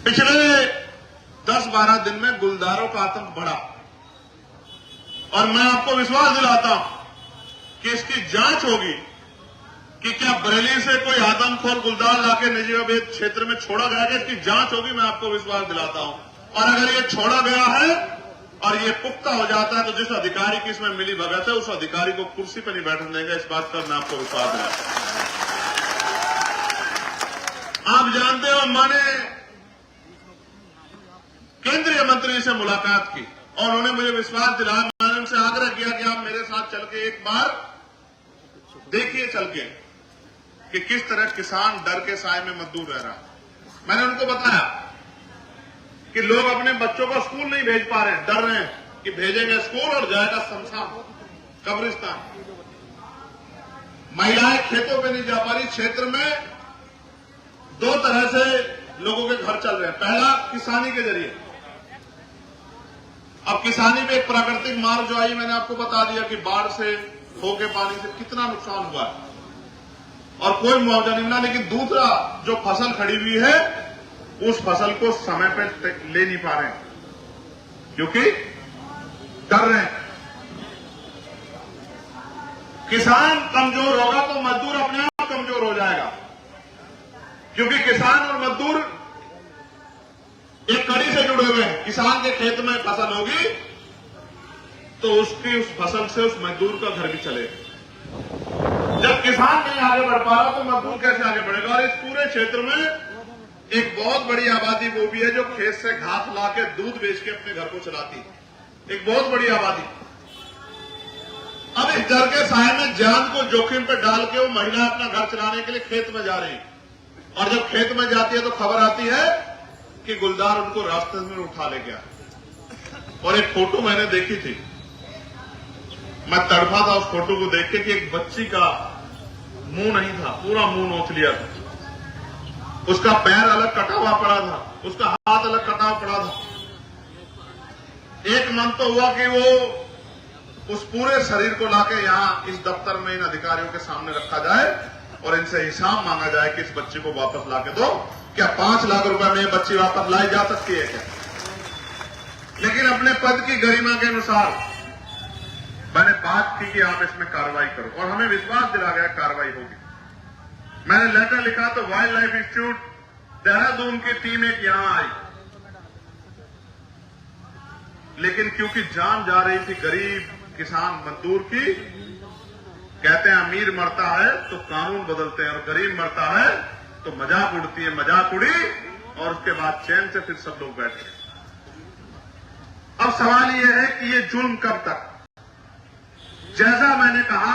पिछले 10-12 दिन में गुलदारों का आतंक बढ़ा और मैं आपको विश्वास दिलाता हूं कि इसकी जांच होगी कि क्या बरेली से कोई आदमखोर गुलदार लाके निजी अवैध क्षेत्र में छोड़ा गया है। इसकी जांच होगी, मैं आपको विश्वास दिलाता हूं। और अगर ये छोड़ा गया है और ये पुख्ता हो जाता है तो जिस अधिकारी की इसमें मिली भगत है उस अधिकारी को कुर्सी पर नहीं बैठने देंगे। इस बात पर मैं आपको विश्वास दिलाता हूं। आप जानते हो, मैंने केंद्रीय मंत्री से मुलाकात की और उन्होंने मुझे विश्वास दिलाया। मैंने उनसे आग्रह किया कि आप मेरे साथ चल के एक बार देखिए, चल के कि किस तरह किसान डर के साए में मजदूर रह रहा है। मैंने उनको बताया कि लोग अपने बच्चों को स्कूल नहीं भेज पा रहे हैं, डर रहे हैं कि भेजेंगे स्कूल और जाएगा शमशान, कब्रिस्तान। महिलाएं खेतों पे नहीं जा पा रही। क्षेत्र में 2 तरह से लोगों के घर चल रहे हैं। पहला, किसानी के जरिए। अब किसानी में एक प्राकृतिक मार जो आई, मैंने आपको बता दिया कि बाढ़ से, खो के पानी से कितना नुकसान हुआ है और कोई मुआवजा नहीं मिला। लेकिन दूसरा, जो फसल खड़ी हुई है उस फसल को समय पे ले नहीं पा रहे हैं क्योंकि डर रहे हैं। किसान कमजोर होगा तो मजदूर अपने आप कमजोर हो जाएगा, क्योंकि किसान और मजदूर एक कड़ी से जुड़े हुए हैं। किसान के खेत में फसल होगी तो उसकी उस फसल से उस मजदूर का घर भी चलेगा। जब किसान नहीं आगे बढ़ पा रहा तो मजदूर कैसे आगे बढ़ेगा। और इस पूरे क्षेत्र में एक बहुत बड़ी आबादी वो भी है जो खेत से घास ला के दूध बेच के अपने घर को चलाती है, एक बहुत बड़ी आबादी। अब इस डर के साए में जान को जोखिम पे डाल के वो महिला अपना घर चलाने के लिए खेत में जा रही है, और जब खेत में जाती है तो खबर आती है कि गुलदार उनको रास्ते में उठा ले गया। और एक फोटो मैंने देखी थी, मैं तड़फा था उस फोटो को देख के कि एक बच्ची का मुंह नहीं था, पूरा मुंह नोच लिया था, उसका पैर अलग कटा हुआ पड़ा था, उसका हाथ अलग कटा हुआ पड़ा था। एक मन तो हुआ कि वो उस पूरे शरीर को लाके यहां इस दफ्तर में इन अधिकारियों के सामने रखा जाए और इनसे हिसाब मांगा जाए कि इस बच्ची को वापस लाके दो। क्या 5 लाख रुपए में ये बच्ची वापस लाई जा सकती है क्या? लेकिन अपने पद की गरिमा के अनुसार मैंने बात की कि आप इसमें कार्रवाई करो, और हमें विश्वास दिला गया कार्रवाई होगी। मैंने लेटर लिखा तो वाइल्ड लाइफ इंस्टीट्यूट देहरादून की टीम एक यहां आई, लेकिन क्योंकि जान जा रही थी गरीब किसान मजदूर की, कहते हैं अमीर मरता है तो कानून बदलते हैं और गरीब मरता है तो मजाक उड़ती है, मजाक उड़ी और उसके बाद चैन से फिर सब लोग बैठ गए। अब सवाल यह है कि ये जुल्म कब तक? जैसा मैंने कहा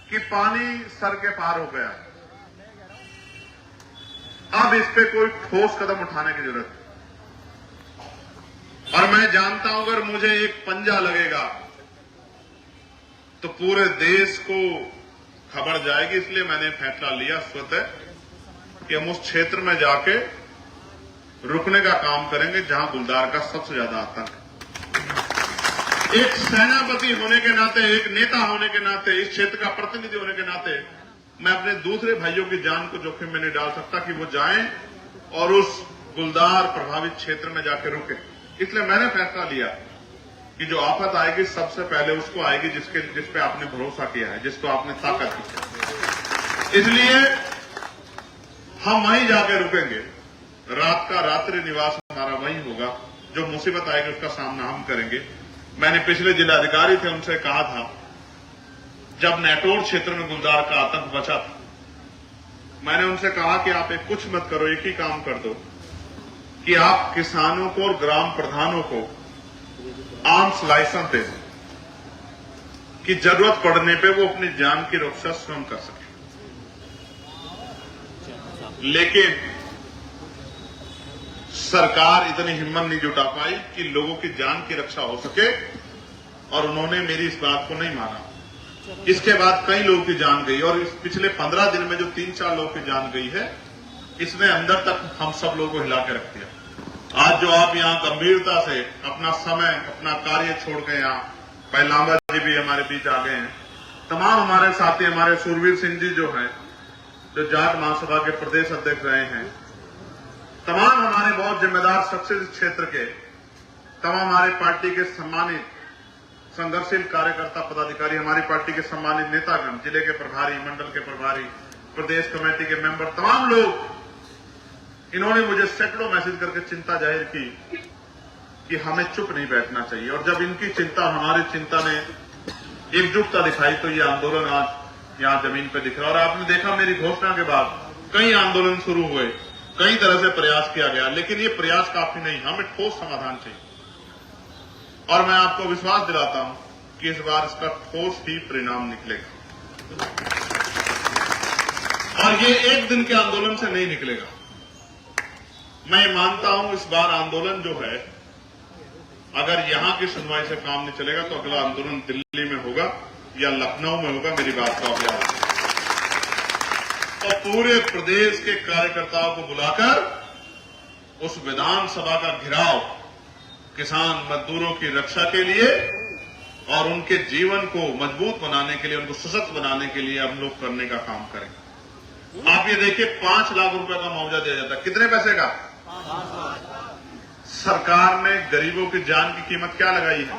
कि पानी सर के पार हो गया, अब इस पे कोई ठोस कदम उठाने की जरूरत है। और मैं जानता हूं अगर मुझे एक पंजा लगेगा तो पूरे देश को खबर जाएगी, इसलिए मैंने फैसला लिया स्वतः कि हम उस क्षेत्र में जाके रुकने का काम करेंगे जहां गुलदार का सबसे ज्यादा आतंक है। एक सेनापति होने के नाते, एक नेता होने के नाते, इस क्षेत्र का प्रतिनिधि होने के नाते मैं अपने दूसरे भाइयों की जान को जोखिम में नहीं डाल सकता कि वो जाएं और उस गुलदार प्रभावित क्षेत्र में जाके रुके। इसलिए मैंने फैसला लिया कि जो आफत आएगी सबसे पहले उसको आएगी जिस पे आपने भरोसा किया है, जिसको आपने ताकत दी है। इसलिए हम वहीं जाके रुकेंगे, रात का रात्रि निवास हमारा वहीं होगा। जो मुसीबत आएगी उसका सामना हम करेंगे। मैंने पिछले जिलाधिकारी थे उनसे कहा था, जब नेटोर क्षेत्र में गुलदार का आतंक बचा था, मैंने उनसे कहा कि आप एक कुछ मत करो, एक ही काम कर दो कि आप किसानों को और ग्राम प्रधानों को आर्म्स लाइसेंस दे दें कि जरूरत पड़ने पे वो अपनी जान की रक्षा स्वयं कर सके। लेकिन सरकार इतनी हिम्मत नहीं जुटा पाई कि लोगों की जान की रक्षा हो सके, और उन्होंने मेरी इस बात को नहीं माना। इसके बाद कई लोगों की जान गई, और इस पिछले 15 दिन में जो 3-4 लोगों की जान गई है, इसने अंदर तक हम सब लोगों को हिला के रख दिया। आज जो आप यहाँ गंभीरता से अपना समय, अपना कार्य छोड़ के यहाँ, भाई लांबा जी भी हमारे बीच आ गए हैं, तमाम हमारे साथी, हमारे सुरवीर सिंह जी जो हैं, जो जाट महासभा के प्रदेश अध्यक्ष रहे हैं, तमाम हमारे बहुत जिम्मेदार शख्स इस क्षेत्र के, तमाम हमारे पार्टी के सम्मानित संघर्षशील कार्यकर्ता पदाधिकारी, हमारी पार्टी के सम्मानित नेतागण, जिले के प्रभारी, मंडल के प्रभारी, प्रदेश कमेटी के मेंबर, तमाम लोग, इन्होंने मुझे सैकड़ों मैसेज करके चिंता जाहिर की कि हमें चुप नहीं बैठना चाहिए। और जब इनकी चिंता, हमारी चिंता ने एकजुटता दिखाई तो ये आंदोलन आज यहां जमीन पर दिख रहा है। और आपने देखा मेरी घोषणा के बाद कई आंदोलन शुरू हुए, कई तरह से प्रयास किया गया, लेकिन ये प्रयास काफी नहीं, हमें ठोस समाधान चाहिए। और मैं आपको विश्वास दिलाता हूं कि इस बार इसका ठोस ही परिणाम निकलेगा, और ये एक दिन के आंदोलन से नहीं निकलेगा। मैं मानता हूं इस बार आंदोलन जो है, अगर यहां की सुनवाई से काम नहीं चलेगा तो अगला आंदोलन दिल्ली में होगा या लखनऊ में होगा। मेरी बात का आप याद रखें। और पूरे प्रदेश के कार्यकर्ताओं को बुलाकर उस विधानसभा का घेराव किसान मजदूरों की रक्षा के लिए और उनके जीवन को मजबूत बनाने के लिए, उनको सशक्त बनाने के लिए हम लोग करने का काम करेंगे। आप ये देखिए, 5 लाख रुपए का मुआवजा दिया जाता है। कितने पैसे का? सरकार ने गरीबों की जान की कीमत क्या लगाई है?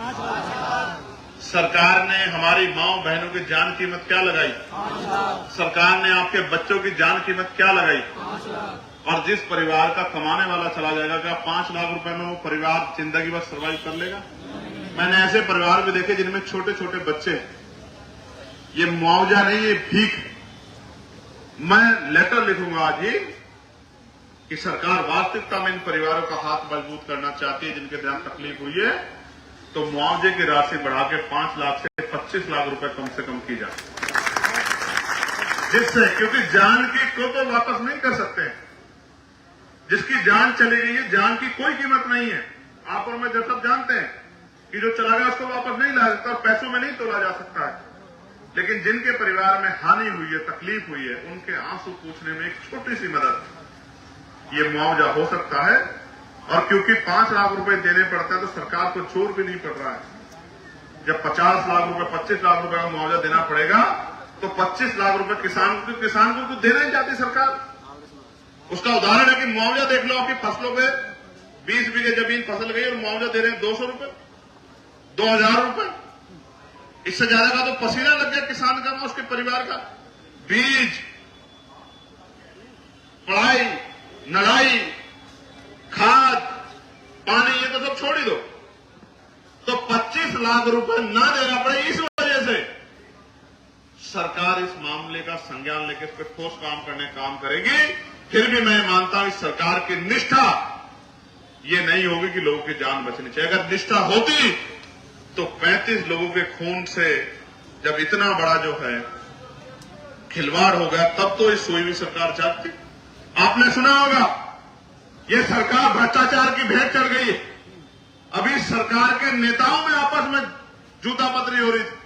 सरकार ने हमारी माओ बहनों की जान कीमत क्या लगाई? सरकार ने आपके बच्चों की जान कीमत क्या लगाई? और जिस परिवार का कमाने वाला चला जाएगा, क्या 5 लाख रुपए में वो परिवार जिंदगी भर सर्वाइव कर लेगा? मैंने ऐसे परिवार भी देखे जिनमें छोटे छोटे बच्चे, ये मुआवजा नहीं, ये भीख। मैं लेटर लिखूंगा आज ही कि सरकार वास्तविकता में इन परिवारों का हाथ मजबूत करना चाहती है जिनके साथ तकलीफ हुई है, तो मुआवजे की राशि बढ़ा के 5 लाख से 25 लाख रुपए कम से कम की जाए, जिससे, क्योंकि जान की को तो वापस नहीं कर सकते। जिसकी जान चली गई है, जान की कोई कीमत नहीं है। आप और मैं जब सब जानते हैं कि जो चला गया उसको वापस नहीं ला सकता, पैसों में नहीं तोला जा सकता है। लेकिन जिनके परिवार में हानि हुई है, तकलीफ हुई है, उनके आंसू पूछने में एक छोटी सी मदद ये मुआवजा हो सकता है। और क्योंकि 5 लाख रुपए देने पड़ता है तो सरकार को जोर भी नहीं पड़ रहा है। जब 50 लाख रुपए 25 लाख रुपए का मुआवजा देना पड़ेगा तो 25 लाख रुपए किसान को तो देना ही चाहती सरकार। उसका उदाहरण है कि मुआवजा देख लो, आपकी फसलों पे 20 बीघे जमीन फसल गई और मुआवजा दे रहे हैं 200 रुपए, 2000 रुपए। इससे ज्यादा का तो पसीना लग गया किसान का, उसके परिवार का। बीज, पढ़ाई, नड़ाई, खाद, पानी, ये तो सब छोड़ ही दो। तो 25 लाख रुपए ना देना पड़े, इस वजह से सरकार इस मामले का संज्ञान लेकर इस पर ठोस काम करेगी। फिर भी मैं मानता हूं इस सरकार की निष्ठा ये नहीं होगी कि लोगों की जान बचनी चाहिए। अगर निष्ठा होती तो 35 लोगों के खून से जब इतना बड़ा जो है खिलवाड़ हो गया, तब तो इस सोई हुई सरकार जागती। आपने सुना होगा ये सरकार भ्रष्टाचार की भेंट चढ़ गई है। अभी सरकार के नेताओं में आपस में जूता पतरी हो रही थी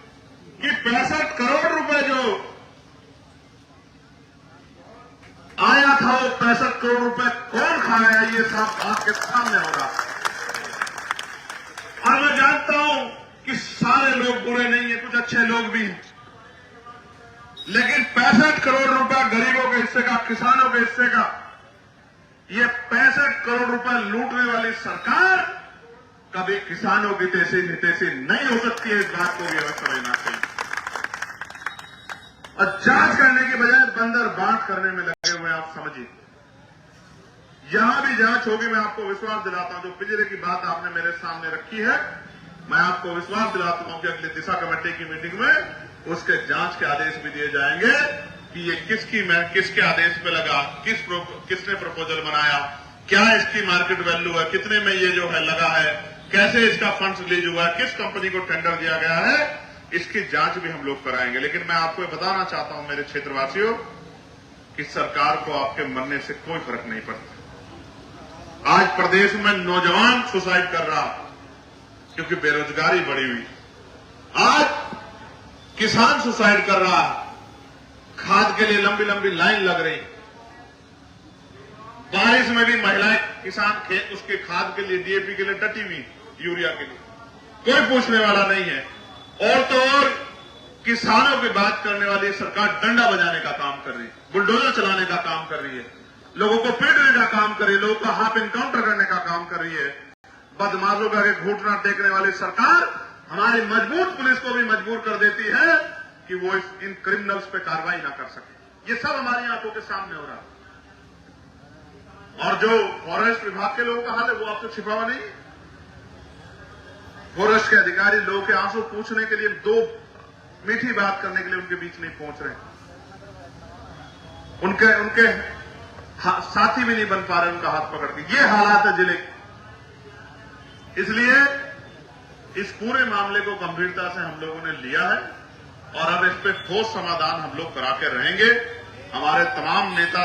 कि 65 करोड़ रुपए जो आया था, वो 65 करोड़ रुपए कौन खाया, ये सब आपके सामने होगा। और मैं जानता हूं कि सारे लोग बुरे नहीं है, कुछ अच्छे लोग भी हैं, लेकिन 65 करोड़ रुपए गरीबों के हिस्से का, किसानों के हिस्से का, ये 65 करोड़ रुपए लूटने वाली सरकार कभी किसानों की हितैषी नहीं हो सकती है। इस बात को भी हमें समझना चाहिए। और जांच करने की बजाय बंदर बांट करने में लगे हुए, आप समझिए। यहां भी जांच होगी, मैं आपको विश्वास दिलाता हूं। जो पिछले की बात आपने मेरे सामने रखी है, मैं आपको विश्वास दिलाता हूं कि अगली दिशा कमेटी की मीटिंग में उसके जांच के आदेश भी दिए जाएंगे कि ये किसके आदेश पे लगा, किसने प्रपोजल बनाया, क्या इसकी मार्केट वैल्यू है, कितने में ये जो है लगा है, कैसे इसका फंड्स रिलीज हुआ है, किस कंपनी को टेंडर दिया गया है, इसकी जांच भी हम लोग कराएंगे। लेकिन मैं आपको बताना चाहता हूं मेरे क्षेत्रवासियों कि सरकार को आपके मरने से कोई फर्क नहीं पड़ता। आज प्रदेश में नौजवान सुसाइड कर रहा क्योंकि बेरोजगारी बढ़ी हुई। आज किसान सुसाइड कर रहा है, खाद के लिए लंबी लंबी लाइन लग रही। बारिश में भी महिलाएं किसान खेत उसके खाद के लिए, डीएपी के लिए डटी हुई, यूरिया के लिए कोई पूछने वाला नहीं है। और तो और किसानों की बात करने वाली सरकार डंडा बजाने का काम कर रही है, बुलडोजर चलाने का काम कर रही है, लोगों को पीटने का काम कर रही है, लोगों का हाफ इनकाउंटर करने का काम कर रही है। बदमाशों का घूटना टेकने वाली सरकार हमारी मजबूत पुलिस को भी मजबूर कर देती है कि वो इन क्रिमिनल्स पे कार्रवाई ना कर सके। ये सब हमारी आंखों के सामने हो रहा है। और जो फॉरेस्ट विभाग के लोगों का हाल है वो आपसे छिपा हुआ नहीं है। फॉरेस्ट के अधिकारी लोगों के आंसू पूछने के लिए, दो मीठी बात करने के लिए उनके बीच नहीं पहुंच रहे, उनके साथी भी नहीं बन पा रहे उनका हाथ पकड़ के। ये हालात है जिले के। इसलिए इस पूरे मामले को गंभीरता से हम लोगों ने लिया है और अब इस पे ठोस समाधान हम लोग करा के रहेंगे। हमारे तमाम नेता